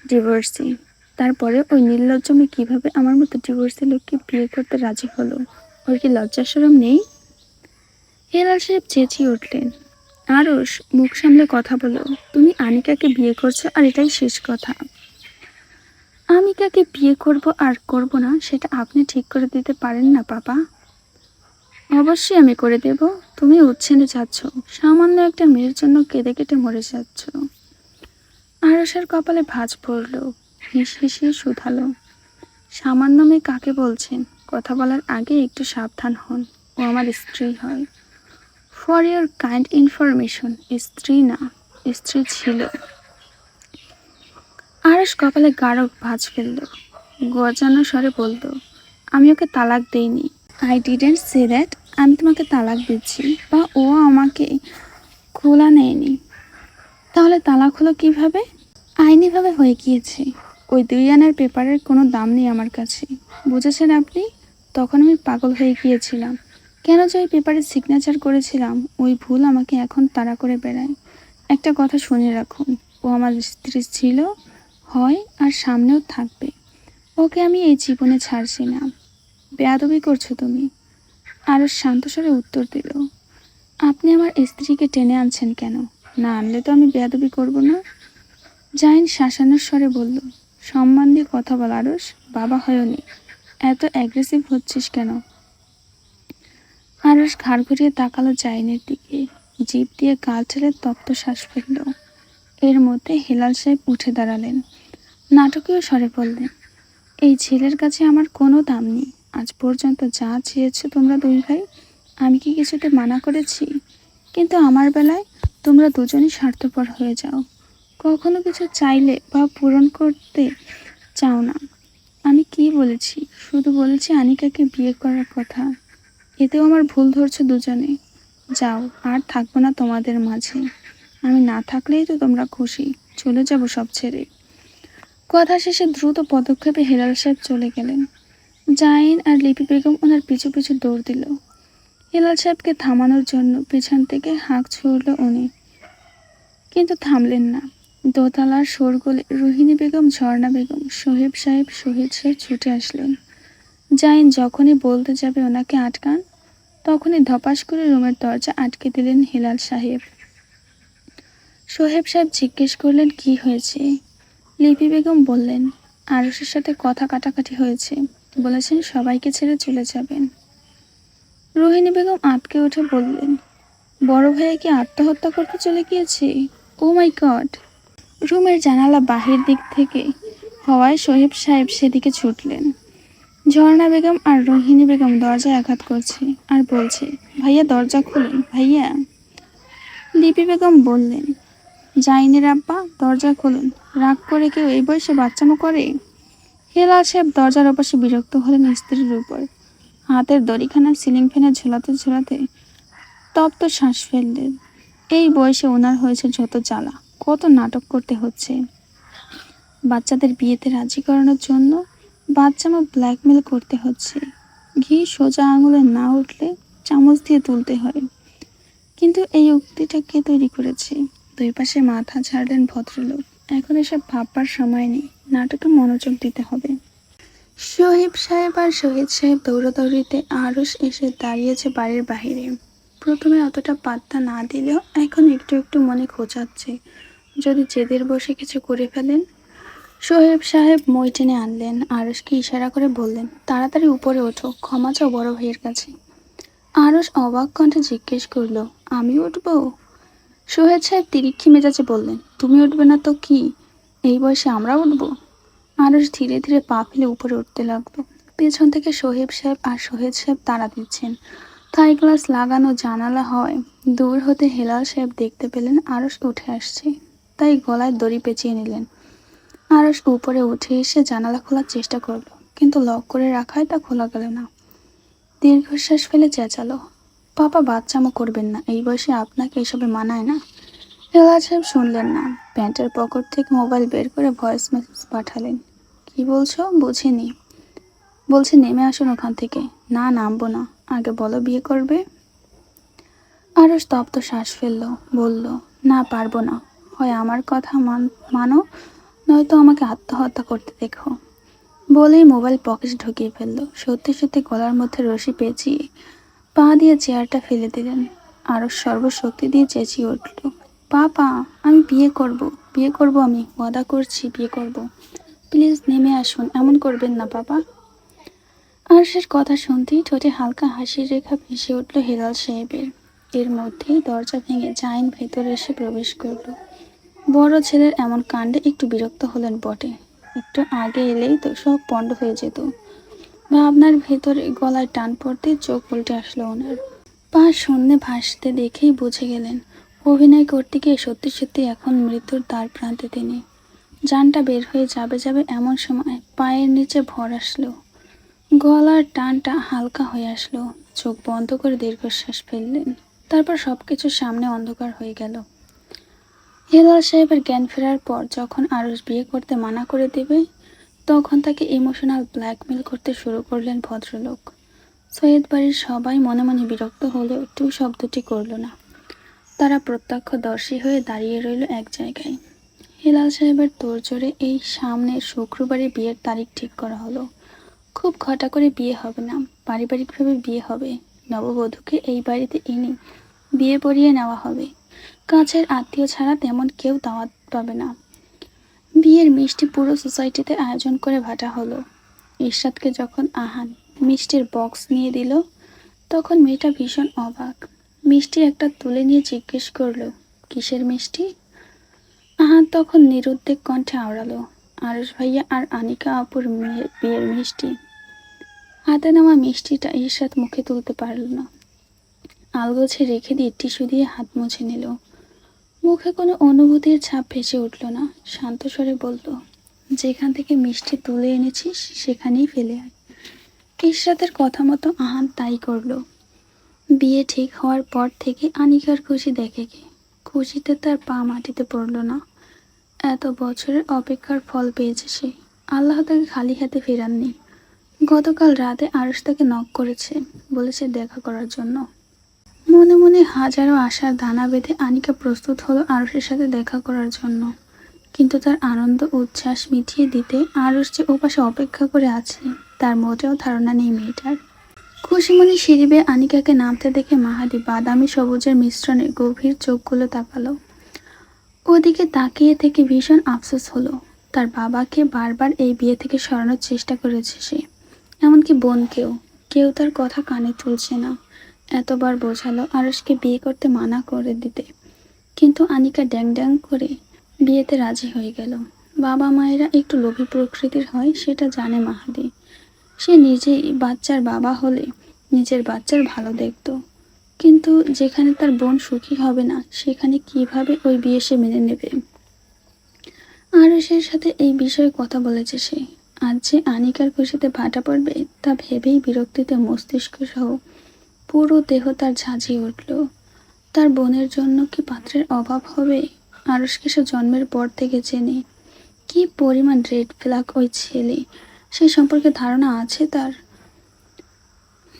ডিভোর্সি। তারপরে ওই নির্লজ্জ মেয়ে কিভাবে আমার মতো ডিভোর্সি লোককে বিয়ে করতে রাজি হলো? ওর কি লজ্জা শরম নেই? হেলাল সাহেব চেঁচিয়ে উঠলেন, আরশ মুখ সামলে কথা বলো। তুমি আনিকাকে বিয়ে করছো আর এটাই শেষ কথা। আমি কাকে বিয়ে করব আর করব না সেটা আপনি ঠিক করে দিতে পারেন না পাপা? অবশ্যই আমি করে দেব। তুমি উচ্ছেদে যাচ্ছ, সামান্য একটা মেয়ের জন্য কেঁদে কেটে মরে যাচ্ছ। আরশের কপালে ভাঁজ পড়ল। হিসিয়ে শুধালো, সামান্য মেয়ে কাকে বলছেন? কথা বলার আগে একটু সাবধান হন, ও আমার স্ত্রী হয়। ফর ইয়োর কাইন্ড ইনফরমেশন, স্ত্রী না, স্ত্রী ছিল। আরশ কপালে গাঢ় ভাঁজ ফেলল। গজানো স্বরে বলল, আমি ওকে তালাক দেইনি। I didn't say that. আমি তোমাকে তালাক দিচ্ছি বা ও আমাকে খোলা নেয়নি। তাহলে তালাক হলো কিভাবে? আইনিভাবে হয়ে গিয়েছে। ওই 2 আনার পেপারের কোনো দাম নেই আমার কাছে, বুঝেছেন আপনি? তখন আমি পাগল হয়ে গিয়েছিলাম। কেন যে ওই পেপারে সিগনেচার করেছিলাম, ওই ভুল আমাকে এখন তাড়া করে বেড়ায়। একটা কথা শুনে রাখুন, ও আমার স্ত্রী ছিল, হয় আর সামনেও থাকবে। ওকে আমি এই জীবনে ছাড়ছি না। বেয়াদবি করছো তুমি। আরও শান্তস্বরে উত্তর দিল, আপনি আমার স্ত্রীকে টেনে আনছেন কেন? না আনলে তো আমি বেয়াদবি করব না। জাইন শাসানোর স্বরে বলল, সম্মান দিয়ে কথা বল আরশ, বাবা হয়নি, এত অ্যাগ্রেসিভ হচ্ছিস কেন? আরশ ঘাড় ঘুরিয়ে তাকালো জাইনের দিকে। জিভ দিয়ে গাল ঠেলে তপ্ত শ্বাস ফেলল। এর মধ্যে হেলাল সাহেব উঠে দাঁড়ালেন। নাটকীয় স্বরে বললেন, এই ছেলের কাছে আমার কোনো দাম নেই। আজ পর্যন্ত যা চেয়েছো তোমরা 2 ভাই, আমি কি কিছুতে মানা করেছি? কিন্তু আমার বেলায় তোমরা দুজনই স্বার্থপর হয়ে যাও। কখনো কিছু চাইলে বা পূরণ করতে চাও না। আমি কি বলেছি? শুধু বলেছি আনিকাকে বিয়ে করার কথা। এতেও আমার ভুল ধরছো দুজনে। যাও, আর থাকবো না তোমাদের মাঝে। আমি না থাকলেই তো তোমরা খুশি। চলে যাব সব ছেড়ে। কথা শেষে দ্রুত পদক্ষেপে হেলাল সাহেব চলে গেলেন। জাইন আর লিপি বেগম ওনার পিছু পিছু দৌড় দিল। হেলাল সাহেবকে থামানোর জন্য পেছন থেকে হাঁক ছুড়ল উনি, কিন্তু থামলেন না। দোতলার শোরগোলে রোহিণী বেগম, ঝর্ণা বেগম, সোহেব সাহেব, শহীদ সাহেব ছুটে আসলেন। জাইন যখনই বলতে যাবে ওনাকে আটকান, তখনই ধপাস করে রুমের দরজা আটকে দিলেন হেলাল সাহেব। সোহেব সাহেব জিজ্ঞেস করলেন, কি হয়েছে? লিপি বেগম বললেন, আরশের সাথে কথা কাটাকাটি হয়েছে, বলেছেন সবাইকে ছেড়ে চলে যাবেন। রোহিণী বেগম আঁতকে উঠে বললেন, বড় ভাইয়া কি আত্মহত্যা করতে চলে গিয়েছে? ও মাই গড! রুমের জানালা বাহির দিক থেকে হওয়ায় সোহেব সাহেব সেদিকে ছুটলেন। ঝর্ণা বেগম আর রোহিণী বেগম দরজায় আঘাত করছে আর বলছে, ভাইয়া দরজা খুলুন ভাইয়া। লিপি বেগম বললেন, জাইনের আব্বা দরজা খুলুন, রাগ করে কেউ এই বয়সে বাচ্চামো করে? হেলাল সাহেব দরজার ওপাশে বিরক্ত হলেন স্ত্রীর উপর। হাতের দড়িখানা সিলিং ফ্যানে ঝোলাতে ঝোলাতে তপ্ত শ্বাস ফেললেন। এই বয়সে ওনার হয়েছে যত জ্বালা, কত নাটক করতে হচ্ছে। বাচ্চাদের বিয়েতে রাজি করানোর জন্য বাচ্চামো ব্ল্যাকমেল করতে হচ্ছে। ঘি সোজা আঙুলে না উঠলে চামচ দিয়ে তুলতে হয়। কিন্তু এই উক্তিটা কে তৈরি করেছে? দুই পাশে মাথা ঝাড়লেন ভদ্রলোক। এখন এসব ভাববার সময় নেই, নাটকে মনোযোগ দিতে হবে। শহীদ সাহেব আর শহীদ সাহেব দৌড়াদৌড়িতে আরশ এসে দাঁড়িয়েছে বাড়ির বাহিরে। প্রথমে অতটা পাত্তা না দিলেও এখন একটু একটু মনে খোঁচাচ্ছে, যদি জেদের বসে কিছু করে ফেলেন। শোয়েব সাহেব মই টেনে আনলেন, আরশকে ইশারা করে বললেন, তাড়াতাড়ি উপরে ওঠো, ক্ষমা চাও বড় ভাইয়ের কাছে। আরশ অবাক কণ্ঠে জিজ্ঞেস করল, আমি উঠবো? সোহেদ সাহেব তিরিক্ষি মেজাজে বললেন, তুমি উঠবে না তো কি, এই বয়সে আমরা উঠবো? আরশ ধীরে ধীরে পা ফেলে উপরে উঠতে লাগলো। পেছন থেকে সোহেব সাহেব আর সোহেদ সাহেব তাড়া দিচ্ছেন। থাই গ্লাস লাগানো জানালা হয় দূর হতে হেলাল সাহেব দেখতে পেলেন আরশ উঠে আসছে, তাই গলায় দড়ি পেঁচিয়ে নিলেন। আরশ উপরে উঠে এসে জানালা খোলার চেষ্টা করলো, কিন্তু লক করে রাখায় তা খোলা গেল না। দীর্ঘশ্বাস ফেলে চেঁচালো, পাপা বাচ্চামো করবেন না, এই বয়সে আপনাকে এসবে মানায় না। হেলাল সাহেব শুনলেন না, প্যান্টের পকেট থেকে মোবাইল বের করে ভয়েস মেসেজ পাঠালেন। কি বলছো? বুঝিনি। বলছে নেমে আসুন ওখান থেকে। না, নামবো না, আগে বলো বিয়ে করবে। আরশ তপ্ত শ্বাস ফেললো, বলল, না পারবো না, হয় আমার কথা মানো, নয়তো আমাকে আত্মহত্যা করতে দেখো। বলেই মোবাইল পকেটে ঢুকিয়ে ফেললো। সত্যি সত্যি গলার মধ্যে রশি পেঁচিয়ে পা দিয়ে চেয়ারটা ফেলে দিলেন। আরশ সর্বশক্তি দিয়ে চেঁচিয়ে উঠল, পাপা আমি বিয়ে করব, আমি ওয়াদা করছি বিয়ে করব, প্লিজ নেমে আসুন, এমন করবেন না পাপা। আরশের কথা শুনতেই ঠোঁটে হালকা হাসির রেখা ভেসে উঠল হেলাল সাহেবের। এর মধ্যেই দরজা ভেঙে জাইন ভেতরে এসে প্রবেশ করল। বড় ছেলের এমন কাণ্ডে একটু বিরক্ত হলেন বটে, একটু আগে এলেই তো সব পণ্ড হয়ে যেত। ভাবনার ভেতরে গলায় টান পড়তে চোখ উল্টে আসলো ওনার। পা শূন্যে ভাসতে দেখেই বুঝে গেলেন, অভিনয় করতে গিয়ে সত্যি সত্যি এখন মৃত্যুর দ্বার প্রান্তে তিনি। জানটা বের হয়ে যাবে এমন সময় পায়ের নিচে ভর আসলো, গলার টানটা হালকা হয়ে আসলো। চোখ বন্ধ করে দীর্ঘশ্বাস ফেললেন, তারপর সবকিছু সামনে অন্ধকার হয়ে গেল। হেলাল সাহেবের জ্ঞান ফেরার পর যখন আরশ বিয়ে করতে মানা করে দেবে, তখন তাকে ইমোশনাল ব্ল্যাকমেল করতে শুরু করলেন ভদ্রলোক। সৈয়দ বাড়ির সবাই মনে মনে বিরক্ত হলেও টু শব্দটি করল না। তারা প্রত্যক্ষদর্শী হয়ে দাঁড়িয়ে রইল এক জায়গায়। হেলাল সাহেবের তোড়জোড়ে এই সামনের শুক্রবারে বিয়ের তারিখ ঠিক করা হলো। খুব ঘটা করে বিয়ে হবে না, পারিবারিকভাবে বিয়ে হবে। নববধূকে এই বাড়িতে এনে বিয়ে পড়িয়ে নেওয়া হবে। কাছের আত্মীয় ছাড়া তেমন কেউ দাওয়াত পাবে না। বিয়ের মিষ্টি পুরো সোসাইটিতে আয়োজন করে ভাটা হলো। ইরশাদকে যখন আহান মিষ্টির বক্স নিয়ে দিল, তখন মেয়েটা ভীষণ অবাক। মিষ্টি একটা তুলে নিয়ে জিজ্ঞেস করলো, কিসের মিষ্টি? আহান তখন নিরুদ্বেগ কণ্ঠে আওড়ালো, আরশ ভাইয়া আর আনিকা আপুর মেয়ের বিয়ের মিষ্টি। হাতে নেওয়া মিষ্টিটা ইরশাদ মুখে তুলতে পারল না, আলগোছে রেখে দিয়ে টিস্যু দিয়ে হাত মুছে নিল। মুখে কোনো অনুভূতির ছাপ ভেসে উঠল না, শান্ত স্বরে বলল, যেখান থেকে মিষ্টি তুলে এনেছিস সেখানেই ফেলে আয়। ইরশাদের কথা মতো আহান তাই করলো। বিয়ে ঠিক হওয়ার পর থেকে আনিকার খুশি দেখে কে, খুশিতে তার পা মাটিতে পড়ল না। এত বছরের অপেক্ষার ফল পেয়েছে সে, আল্লাহ তাকে খালি হাতে ফেরাননি। গতকাল রাতে আরশ তাকে নক করেছে, বলেছে দেখা করার জন্য। মনে মনে হাজারো আশার দানা বেঁধে আনিকা প্রস্তুত হলো আরশের সাথে দেখা করার জন্য। কিন্তু তার আনন্দ উচ্ছ্বাস মিটিয়ে দিতে আরশ যে ওপাশে অপেক্ষা করে আছে তার মোটেও ধারণা নেই মেয়েটার। খুশি মনে সিঁড়ি বেয়ে আনিকাকে নামতে দেখে মাহাদি বাদামি সবুজের মিশ্রণে গভীর চোখগুলো তাকালো। ওদিকে তাকিয়ে থেকে ভীষণ আফসোস হলো। তার বাবাকে বারবার এই বিয়ে থেকে সরানোর চেষ্টা করেছে সে, এমনকি বোনকেও। কেউ তার কথা কানে তুলছে না। এতবার বোঝালো আরশকে বিয়ে করতে মানা করে দিতে, কিন্তু আনিকা ড্যাং ড্যাং করে বিয়েতে রাজি হয়ে গেল। বাবা মায়েরা একটু লোভী প্রকৃতির হয়, সেটা জানে মাহাদি। সে নিজেই বাচ্চার বাবা হলে নিজের বাচ্চার ভালো দেখতো, কিন্তু যেখানে তার বোন সুখী হবে না সেখানে কিভাবে ওই বিয়ে সে মেনে নেবে। আরশের সাথে এই বিষয়ে কথা বলেছে সে। আজ যে আনিকার খুশিতে ভাটা পড়বে তা ভেবেই বিরক্তিতে মস্তিষ্ক সহ পুরো দেহ তার ঝাঁঝিয়ে উঠল। তার বোনের জন্য কি পাত্রের অভাব হবে? আরশকে সে জন্মের পর থেকে চেনে। কি পরিমাণ রেড ফ্ল্যাগ ওই ছেলে, সে সম্পর্কে ধারণা আছে তার।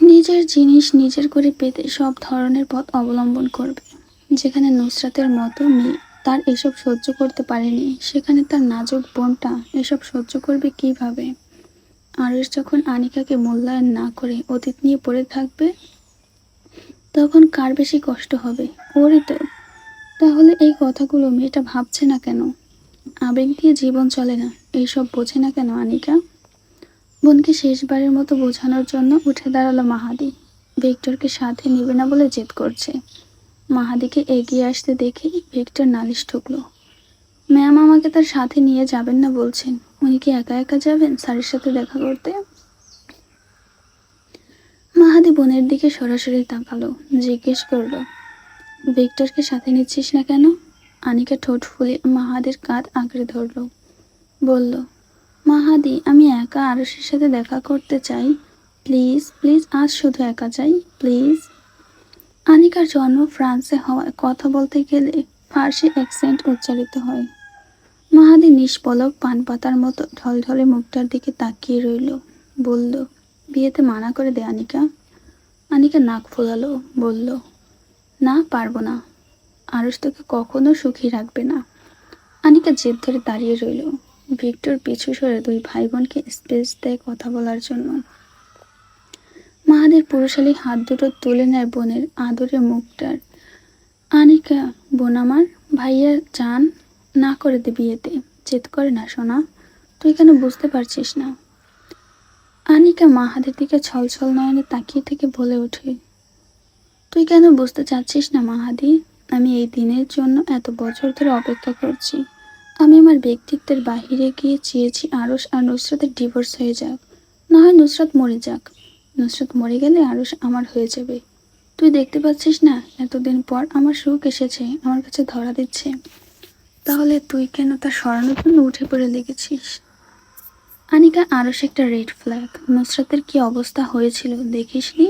নিজের জিনিস নিজের করে পেতে সব ধরনের পথ অবলম্বন করবে। যেখানে নুসরাতের মতো মেয়ে তার এসব সহ্য করতে পারেনি, সেখানে তার নাজুক বোনটা এসব সহ্য করবে কিভাবে? আরশ যখন আনিকাকে মূল্যায়ন না করে অতীত নিয়ে পড়ে থাকবে, তখন কার বেশি কষ্ট হবে? ওরই তো। তাহলে এই কথাগুলো মেয়েটা ভাবছে না কেন? আবেগ দিয়ে জীবন চলে না, এইসব বোঝে না কেন আনিকা? বোনকে শেষবারের মতো বোঝানোর জন্য উঠে দাঁড়ালো মাহাদি। ভিক্টরকে সাথে নেবে না বলে জেদ করছে। মাহাদিকে এগিয়ে আসতে দেখে ভিক্টর নালিশ ঠুকলো। ম্যাম আমাকে তার সাথে নিয়ে যাবেন না বলছেন, উনি কি একা একা যাবেন স্যারের সাথে দেখা করতে? মাহাদি বোনের দিকে সরাসরি তাকালো, জিজ্ঞেস করলো, ভিক্টরকে সাথে নিচ্ছিস না কেন? আনিকা ঠোঁট ফুলিয়ে মাহাদির কাঁধ আঁকড়ে ধরল, বলল, মাহাদি আমি একা আরশের সাথে দেখা করতে চাই, প্লিজ প্লিজ, আজ শুধু একা চাই, প্লিজ। আনিকার জন্ম ফ্রান্সে হওয়ায় কথা বলতে গেলে ফার্সি অ্যাকসেন্ট উচ্চারিত হয়। মাহাদি নিষ্পলক পান পাতার মতো ঢলঢলে মুখটার দিকে তাকিয়ে রইল। বলল, বিয়েতে মানা করে দে আনিকা। আনিকা নাক ফোলালো, বলল, না পারবো না, আরশ তোকে কখনো সুখী রাখবে না। আনিকা জেদ ধরে দাঁড়িয়ে রইল। ভিক্টর পিছু সরে দুই ভাই বোনকে স্পেস দেয় কথা বলার জন্য। মাহাদির পুরুষালী হাত দুটো তুলে নেয় বোনের আদরে মুখটার। আনিকা, বোন আমার, ভাইয়া চান না করে দে বিয়েতে। জেদ করে না সোনা, তুই কেন বুঝতে পারছিস না? আনিকা মাহাদির দিকে ছলছল নয়নে তাকিয়ে থেকে বলে ওঠে, তুই কেন বুঝতে চাচ্ছিস না মাহাদি? আমি এই দিনের জন্য এত বছর ধরে অপেক্ষা করছি। আমি আমার ব্যক্তিত্বের বাহিরে গিয়ে চেয়েছি আরশ আর নুসরাতের ডিভোর্স হয়ে যাক, না হয় নুসরাত মরে যাক। নুসরাত মরে গেলে আরশ আমার হয়ে যাবে। তুই দেখতে পাচ্ছিস না এতদিন পর আমার সুখ এসেছে, আমার কাছে ধরা দিচ্ছে। তাহলে তুই কেন তার সরানোর জন্য উঠে পড়ে লেগেছিস? আনিকা, আরশ একটা রেড ফ্ল্যাগ। নুসরাতের কি অবস্থা হয়েছিল দেখিসনি?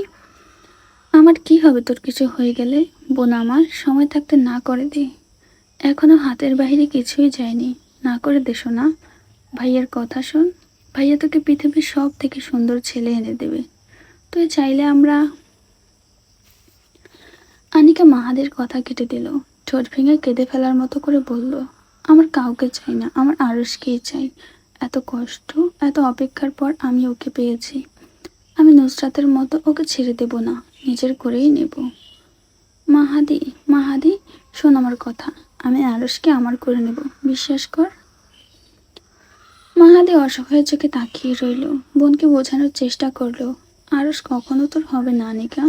আমার কি হবে তোর কিছু হয়ে গেলে? বোন আমার, সময় থাকতে না করে দে। এখনো হাতের বাহিরে কিছুই যায়নি, না করে দে সোনা। ভাইয়ার কথা শোন, ভাইয়া তোকে পৃথিবীর সব থেকে সুন্দর ছেলে এনে দেবে। তুই চাইলে আমরা। আনিকা মাহাদের কথা কেটে দিল, ঠোঁট ভেঙে কেঁদে ফেলার মতো করে বলল, আমার কাউকে চাই না, আমার আরশকেই চাই। এত কষ্ট, এত অপেক্ষার পর আমি ওকে পেয়েছি। আমি নুসরাতের মতো ওকে ছেড়ে দেব না, নিজের করেই নেব। মাহাদি, মাহাদি, শোন আমার কথা, আমি আরশকে আমার করে নেব, বিশ্বাস কর। মাহাদি অসহায় চোখে তাকিয়ে রইল। বোনকে বোঝানোর চেষ্টা করলো, আরশ কখনো তোর হবে না আনিকা।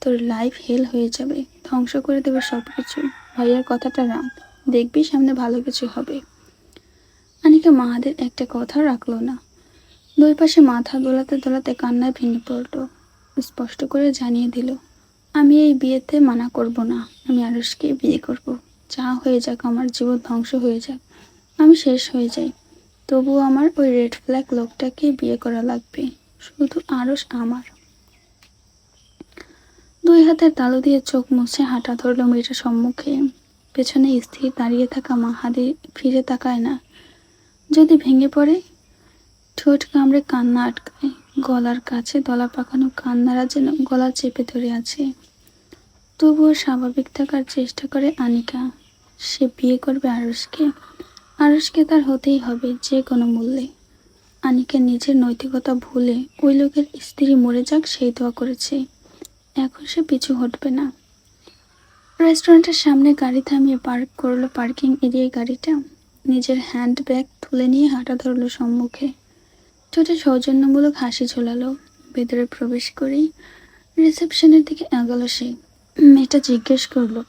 তোর লাইফ হেল হয়ে যাবে, ধ্বংস করে দেবে সব কিছু। ভাইয়ার কথাটা রাখ, দেখবি সামনে ভালো কিছু হবে। আনিকা মাহাদের একটা কথা রাখলো না। দুই পাশে মাথা দোলাতে দোলাতে কান্নায় ভেঙে পড়ল। স্পষ্ট করে জানিয়ে দিল, আমি এই বিয়েতে মানা করব না, আমি আরশকেই বিয়ে করব। যা হয়ে যাক, আমার জীবন ধ্বংস হয়ে যাক, আমি শেষ হয়ে যাই, তবুও আমার ওই রেড ফ্ল্যাগ লোকটাকে বিয়ে করা লাগবে। শুধু আরশ আমার। দুই হাতের তালু দিয়ে চোখ মুছে হাঁটা ধরল মেয়েটার সম্মুখে। পেছনে স্থির দাঁড়িয়ে থাকা মাহাদি ফিরে তাকায় না। যদি ভেঙে পড়ে? ঠোঁট কামড়ে কান্না আটকায়। গলার কাছে দলা পাকানো কান্নারা যেন গলা চেপে ধরে আছে। তবুও স্বাভাবিক থাকার চেষ্টা করে আনিকা। সে বিয়ে করবে আরশকে। আরশকে তার হতেই হবে যে কোনো মূল্যে। আনিকা নিজের নৈতিকতা ভুলে ওই লোকের স্ত্রী মরে যাক সেই দোয়া করেছে। এখন সে পিছু হটবে না। রেস্টুরেন্টের সামনে গাড়ি থামিয়ে পার্ক করলো পার্কিং এরিয়ায় গাড়িটা। নিজের হ্যান্ড ব্যাগ তুলে নিয়ে হাঁটা ধরলো সম্মুখে। ঠোঁটে সৌজন্যমূলক হাসি ঝোলালো। ভেতরে প্রবেশ করেই রিসেপশনের দিকে এগোলো সে। মেয়েটা জিজ্ঞেস করলো,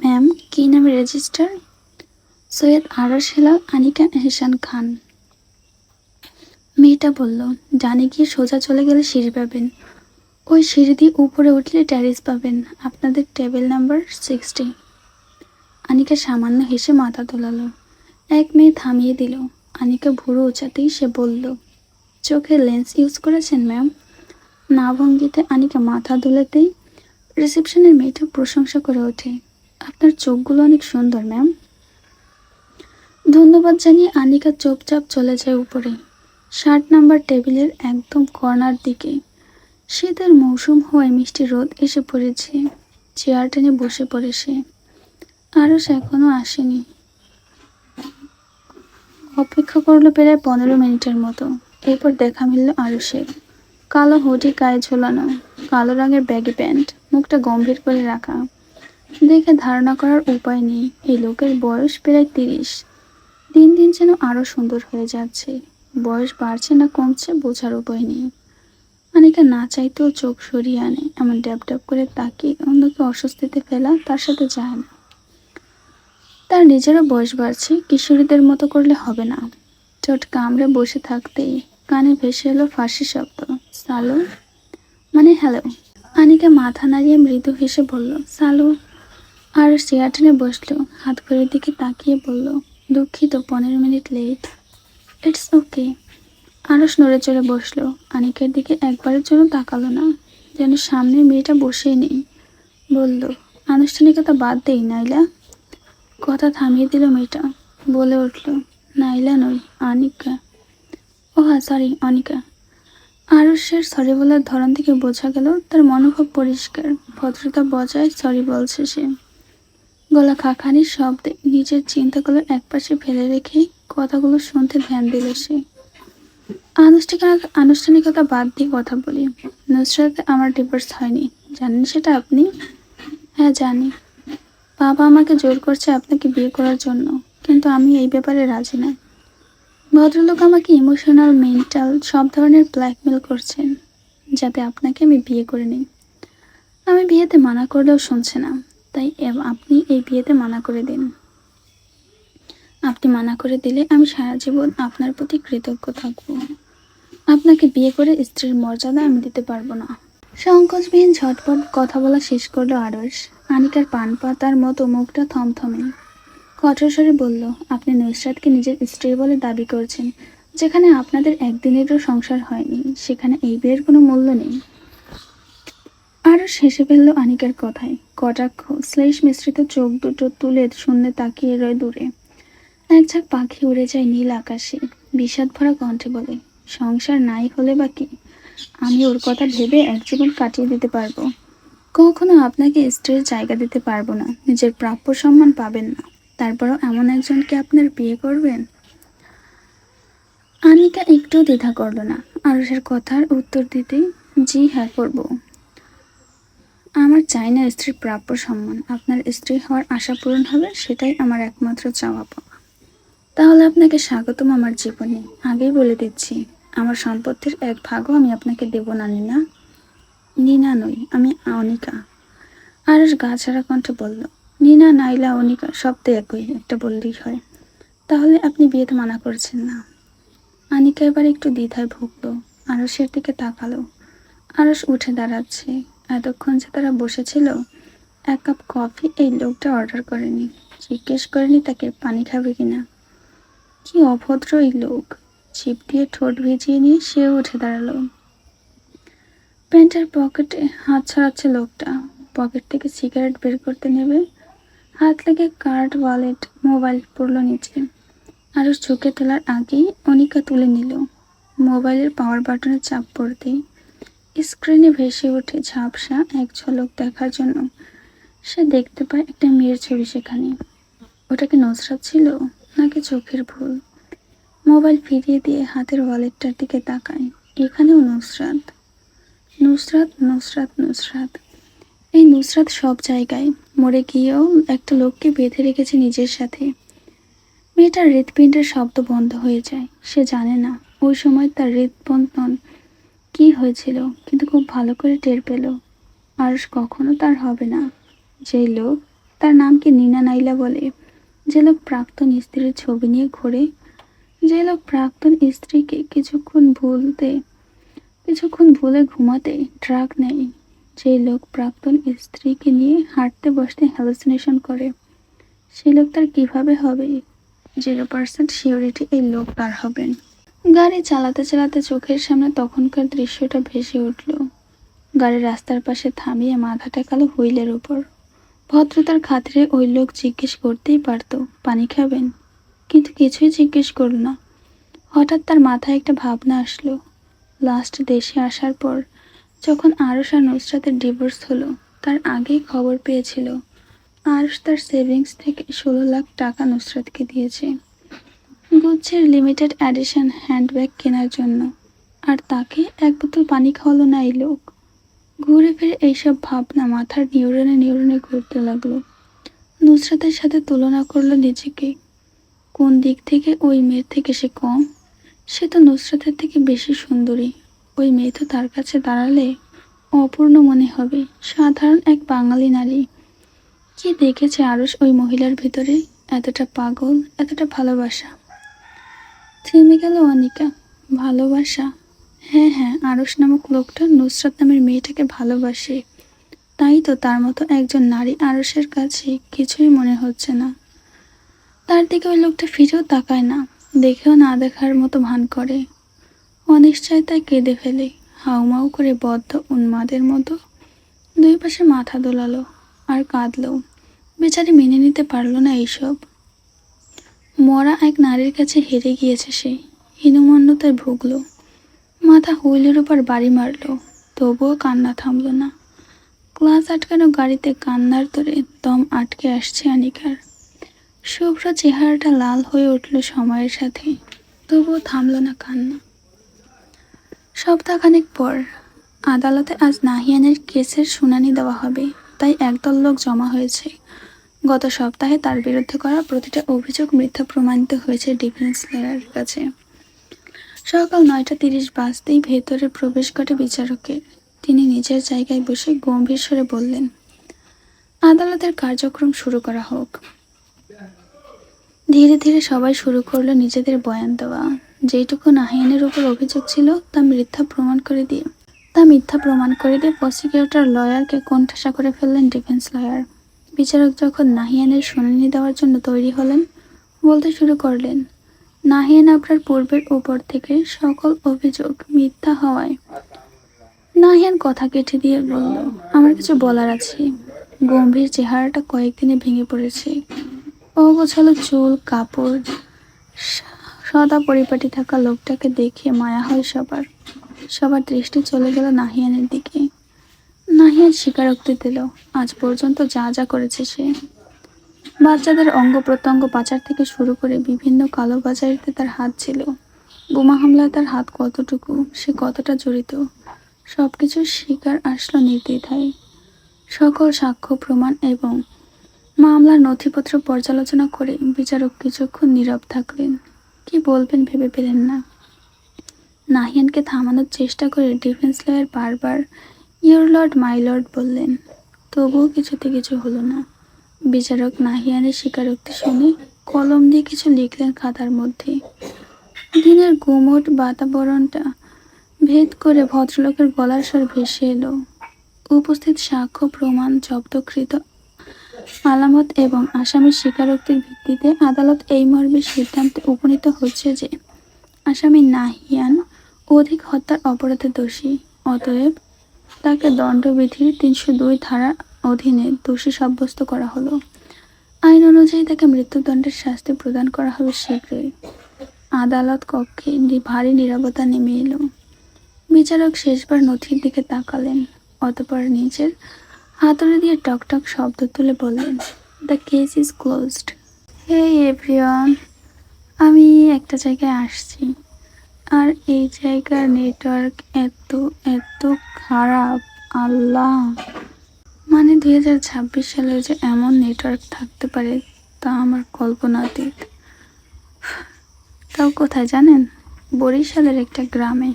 ম্যাম কি নামে রেজিস্টার? সৈয়দ আরশ হেলাল আনিকা এহসান খান। মেয়েটা বলল, ডানে গিয়ে সোজা চলে গেলে সিঁড়ি পাবেন। ওই সিঁড়ি দিয়ে উপরে উঠলে ট্যারিস পাবেন। আপনাদের টেবিল নাম্বার 60। আনিকা সামান্য হেসে মাথা দোলালো। এক মেয়ে থামিয়ে দিল। আনিকা ভুরু উঁচাতেই সে বলল, চোখে লেন্স ইউজ করেছেন ম্যাম? না ভঙ্গিতে আনিকা মাথা দুলাতেই রিসেপশনের মেয়েটা প্রশংসা করে ওঠে, আপনার চোখগুলো অনেক সুন্দর ম্যাম। ধন্যবাদ জানিয়ে আনিকা চুপচাপ চলে যায় উপরে। 60 নাম্বার টেবিলের একদম কর্নার দিকে। শীতের মৌসুম হওয়ায় মিষ্টি রোদ এসে পড়েছে। চেয়ার টেনে বসে পড়ে সে। আরশ এখনো আসেনি। অপেক্ষা করলো প্রায় 15 মিনিটের মতো। এরপর দেখা মিলল আরশের। কালো হুডি গায়ে ঝোলানো, কালো রঙের ব্যাগি প্যান্ট, মুখটা গম্ভীর করে রাখা। দেখে ধারণা করার উপায় নেই এই লোকের বয়স প্রায় 30। দিন দিন যেন আরো সুন্দর হয়ে যাচ্ছে। বয়স বাড়ছে না কমছে বোঝার উপায় নেই। আনিকা না চাইতেও চোখ সরিয়ে আনে। এমন ড্যাব ড্যাব করে তাকিয়ে অন্যকে অস্বস্তিতে ফেলা তার সাথে যায় না। তার নিজেরও বয়স বাড়ছে, কিশোরীদের মতো করলে হবে না। ঠোঁট কামড়ে বসে থাকতেই কানে ভেসে এলো ফার্সি শব্দ, সালু, মানে হ্যালো। আনিকা মাথা নাড়িয়ে মৃদু হেসে বলল, সালু। আর চেয়ার টেনে বসলো। হাত ঘড়ির দিকে তাকিয়ে বলল, দুঃখিত 15 minute late. It's okay. Arash নড়ে চড়ে বসলো। আনিকার দিকে একবারের জন্য তাকালো না, যেন সামনের মেয়েটা বসেই নেই। বলল, আনুষ্ঠানিকতা বাদ দেই নাইলা। কথা থামিয়ে দিল মেয়েটা। বলে উঠল, নাইলা নই, আনিকা। ও হ্যাঁ সরি, অনিকা। আরশের সরি বলার ধরন থেকে বোঝা গেল তার মনোভাব পরিষ্কার, ভদ্রতা বজায় সরি বলছে সে। গলা খাখানির শব্দে নিজের চিন্তাগুলো একপাশে ফেলে রেখেই কথাগুলো শুনতে ধ্যান দিল সে। আনুষ্ঠানিকতা বাদ দিয়ে কথা বলি। নুসরাত আমার ডিভোর্স হয়নি, জানেন সেটা আপনি? হ্যাঁ জানি। বাবা আমাকে জোর করছে আপনাকে বিয়ে করার জন্য, কিন্তু আমি এই ব্যাপারে রাজি না। ভদ্রলোক আমাকে ইমোশনাল, মেন্টাল সব ধরনের ব্ল্যাকমেল করছেন, যাতে আপনাকে আমি বিয়ে করে নিই। আমি বিয়েতে মানা করলেও শুনছে না, তাই আপনি এই বিয়েতে মানা করে দিন। আপনি মানা করে দিলে আমি সারা জীবন আপনার প্রতি কৃতজ্ঞ থাকব। আপনাকে বিয়ে করে স্ত্রীর মর্যাদা আমি দিতে পারবো না। সংকোচবিহীন ঝটপট কথা বলা শেষ করলো আরশ। আনিকার পান পাতার মতো মুখটা থমথমে। কঠোর স্বরে বলল, আপনি নুসরাতকে নিজের স্ত্রী বলে দাবি করছেন, যেখানে আপনাদের একদিনেরও সংসার হয়নি। সেখানে এই বিয়ের কোনো মূল্য নেই। আরশ হেসে ফেলল আনিকার কথায়। কটাক্ষ শ্লেষ মিশ্রিত চোখ দুটো তুলে শূন্যে তাকিয়ে রয় দূরে। এক ঝাঁক পাখি উড়ে যায় নীল আকাশে। বিষাদ ভরা কণ্ঠে বলে, সংসার নাই হলে বা কি, আমি ওর কথা ভেবে এক জীবন কাটিয়ে দিতে পারবো। কখনো আপনাকে স্ত্রীর জায়গা দিতে পারবো না, নিজের প্রাপ্য সম্মান পাবেন না, তারপরও এমন একজনকে আপনার বিয়ে করবেন? আনিকা একটু দ্বিধা করলো না। আরশের কথার উত্তর দিতেই, জি হ্যাঁ করব। আমার চাই না স্ত্রীর প্রাপ্য সম্মান, আপনার স্ত্রী হওয়ার আশা পূরণ হবে, সেটাই আমার একমাত্র চাওয়া পাওয়া। তাহলে আপনাকে স্বাগতম আমার জীবনে। আগেই বলে দিচ্ছি, আমার সম্পত্তির এক ভাগও আমি আপনাকে দেব না নিনা। নিনা নই, আমি অনিকা। আরশ গা ছাড়া কণ্ঠে বলল, নিনা নাইলা অনিকা সব তো একই, একটা বললেই হয়। তাহলে আপনি বিয়েতে মানা করছেন না? আনিকা এবার একটু দ্বিধায় ভুগলো। আরশের দিকে তাকালো। আরশ উঠে দাঁড়াচ্ছে। এতক্ষণ যে তারা বসেছিল, এক কাপ কফি এই লোকটা অর্ডার করেনি, জিজ্ঞেস করেনি তাকে পানি খাবে কিনা। কি অভদ্র এই লোক। চিপ দিয়ে ঠোঁট ভিজিয়ে নিয়ে সেও উঠে দাঁড়ালো। প্যান্টের পকেটে হাত ছড়াচ্ছে লোকটা। পকেট থেকে সিগারেট বের করতে নেবে, হাত লেগে কার্ড, ওয়ালেট, মোবাইল পড়ল নিচে। আরো চোখে তোলার আগেই অনিকা তুলে নিল। মোবাইলের পাওয়ার বাটনে চাপ পড়তেই স্ক্রিনে ভেসে ওঠে ঝাপসা এক ঝলক দেখার জন্য। সে দেখতে পায় একটা মেয়ের ছবি সেখানে। ওটা কি নুসরাত ছিল? নাকি চোখের ভুল? মোবাইল ফিরিয়ে দিয়ে হাতের ওয়ালেটটার দিকে তাকায়। এখানেও নুসরাত, নুসরাত, নুসরাত, নুসরাত। এই নুসরাত সব জায়গায়। মরে গিয়েও একটা লোককে বেঁধে রেখেছে নিজের সাথে। মেয়েটার হৃৎপিণ্ডের শব্দ বন্ধ হয়ে যায়। সে জানে না ওই সময় তার হৃদস্পন্দন কি হয়েছিল, কিন্তু খুব ভালো করে টের পেল আরশ কখনো তার হবে না। যেই লোক তার নামকে নীনা নাইলা বলে, যে লোক প্রাক্তন স্ত্রীর ছবি নিয়ে ঘোরে, যে লোক প্রাক্তন স্ত্রীকে কিছুক্ষণ ভুলে ঘুমাতে ড্রাগ নেয়, যে লোক প্রাক্তন স্ত্রীকে নিয়ে হাঁটতে বসতে হ্যালুসিনেশন করে, সেই লোক তার কিভাবে হবে? 0% সিওরিটি এই লোক তার হবেন। গাড়ি চালাতে চালাতে চোখের সামনে তখনকার দৃশ্যটা ভেসে উঠল। গাড়ি রাস্তার পাশে থামিয়ে মাথা টেকালো হুইলের উপর। ভদ্রতার খাতিরে ওই লোক জিজ্ঞেস করতেই পারত, পানি খাবেন? কিন্তু কিছুই জিজ্ঞেস করল না। হঠাৎ তার মাথায় একটা ভাবনা আসলো। লাস্ট দেশে আসার পর যখন আরশ আর নুসরাতের ডিভোর্স হলো, তার আগেই খবর পেয়েছিল আরশ তার সেভিংস থেকে 16 লাখ টাকা নুসরাতকে দিয়েছে গুচ্ছের লিমিটেড এডিশন হ্যান্ডব্যাগ কেনার জন্য। আর তাকে এক বোতল পানি খাওয়ালো না এই লোক। ঘুরে ফিরে এইসব ভাবনা মাথার নিউরনে নিউরনে ঘুরতে লাগলো। নুসরাতের সাথে তুলনা করলো নিজেকে। কোন দিক থেকে ওই মেয়ের থেকে সে কম? সে তো নুসরাতের থেকে বেশি সুন্দরী। ওই মেয়ে তো তার কাছে দাঁড়ালে অপূর্ণ মনে হবে। সাধারণ এক বাঙালি নারী। কি দেখেছে আরশ ওই মহিলার ভিতরে? এতটা পাগল, এতটা ভালোবাসা। থেমে গেল অনিকা। ভালোবাসা? হ্যাঁ হ্যাঁ, আরশ নামক লোকটা নুসরাত নামের মেয়েটাকে ভালোবাসে। তাই তো তার মতো একজন নারী আরশের কাছে কিছুই মনে হচ্ছে না। তার দিকে ওই লোকটা ফিরেও তাকায় না, দেখেও না দেখার মতো ভান করে। অনিশ্চয়তায় কেঁদে ফেলে, হাউমাউ করে বদ্ধ উন্মাদের মতো দুই পাশে মাথা দোলালো আর কাঁদলো। বেচারি মেনে নিতে পারল না এইসব। মরা এক নারীর কাছে হেরে গিয়েছে সে, হীনমন্যতায় ভুগল। মাথা হুইলের উপর বাড়ি মারল, তবুও কান্না থামল না। ক্লাস আটকানো গাড়িতে কান্নার তোরে দম আটকে আসছে আনিকার। শুভ্র চেহারাটা লাল হয়ে উঠল সময়ের সাথে, তবুও থামল না কান্না। সপ্তাহখানেক পর আদালতে আজ নাহিয়ানের কেসের শুনানি দেওয়া হবে, তাই একদল লোক জমা হয়েছে। গত সপ্তাহে তার বিরুদ্ধে করা প্রতিটা অভিযোগ মিথ্যা প্রমাণিত হয়েছে ডিফেন্স লয়ারের কাছে। সকাল 9:30 বাজতেই ভেতরে প্রবেশ ঘটে বিচারকের। তিনি নিজের জায়গায় বসে গম্ভীর স্বরে বললেন, আদালতের কার্যক্রম শুরু করা হোক। ধীরে ধীরে সবাই শুরু করলো নিজেদের বয়ান দেওয়া। যেটুকু নাহিয়ানের উপর অভিযোগ ছিল তা মিথ্যা প্রমাণ করে দিয়ে প্রসিকিউটর লয়ারকে কোণঠাসা করে ফেললেন ডিফেন্স লয়ার। বিচারক যখন নাহিয়ানের শুনানি দেওয়ার জন্য তৈরি হলেন, বলতে শুরু করলেন, নাহিয়ান আপনার পূর্বের উপর থেকে সকল অভিযোগ মিথ্যা হওয়ায়। নাহিয়ান কথা কেটে দিয়ে বলল, আমার কিছু বলার আছে। গম্ভীর চেহারাটা কয়েকদিনে ভেঙে পড়েছে। অগোছালো চুল, কাপড়, সদা পরিপাটি থাকা লোকটাকে দেখে মায়া হয় সবার দৃষ্টি চলে গেল নাহিয়ানের দিকে। নাহিয়ান স্বীকারোক্তি দিল, আজ পর্যন্ত যা যা করেছে সে। বাচ্চাদের অঙ্গ প্রত্যঙ্গ পাচার থেকে শুরু করে বিভিন্ন কালোবাজারিতে তার হাত ছিল। বোমা হামলায় তার হাত কতটুকু, সে কতটা জড়িত, সবকিছুর স্বীকার আসলো নির্দ্বিধায়। সকল সাক্ষ্য প্রমাণ এবং মামলার নথিপত্র পর্যালোচনা করে বিচারক কিছুক্ষণ নীরব থাকলেন। কি বলবেন ভেবে পেলেন না। নাহিয়ানকে থামানোর চেষ্টা করে ডিফেন্স লয়ার বারবার ইয়োর লর্ড মাই লর্ড বললেন, তবুও কিছুতে কিছু হলো না। বিচারক নাহিয়ানের স্বীকারোক্তি শুনে কলম দিয়ে কিছু লিখলেন খাতার মধ্যে। দিনের গুমোট বাতাবরণটা ভেদ করে ভদ্রলোকের গলার স্বর ভেসে এলো, উপস্থিত সাক্ষ্য প্রমাণ, জব্দকৃত আলামত এবং আসামির স্বীকারোক্তির ভিত্তিতে আদালত এই মর্মে সিদ্ধান্তে উপনীত হচ্ছে যে আসামি নাহিয়ান অধিক হত্যার অপরাধে দোষী। অতএব তাকে দণ্ডবিধির 302 ধারার অধীনে দোষী সাব্যস্ত করা হলো। আইন অনুযায়ী তাকে মৃত্যুদণ্ডের শাস্তি প্রদান করা হবে শীঘ্রই। আদালত কক্ষে ভারী নীরবতা নেমে এলো। বিচারক শেষবার নথির দিকে তাকালেন, অতঃপর নিজের হাতুড়ি দিয়ে টকটক শব্দ তুলে বললেন, the case is closed. Hey everyone, আমি একটা জায়গায় আসছি, আর এই জায়গার নেটওয়ার্ক এত এত খারাপ। আল্লাহ, মানে 2026 সালে যে এমন নেটওয়ার্ক থাকতে পারে তা আমার কল্পনাতীত। তাও কোথায় জানেন? বরিশালের একটা গ্রামে।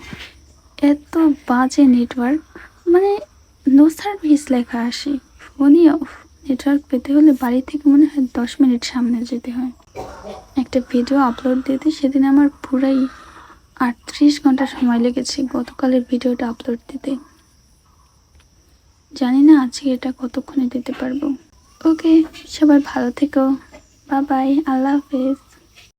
এত বাজে নেটওয়ার্ক, মানে নো সার্ভিস লেখা আসে ফোনই অফ। নেটওয়ার্ক পেতে হলে বাড়ি থেকে মনে হয় 10 মিনিট সামনে যেতে হয়। একটা ভিডিও আপলোড দিতে সেদিন আমার পুরাই 38 ঘন্টা সময় লেগেছে গতকালের ভিডিওটা আপলোড দিতে। জানি না আজকে এটা কতক্ষণে দিতে পারবো। ওকে, সবাই ভালো থেকো। বাই বাই, আল্লাহ হাফেজ।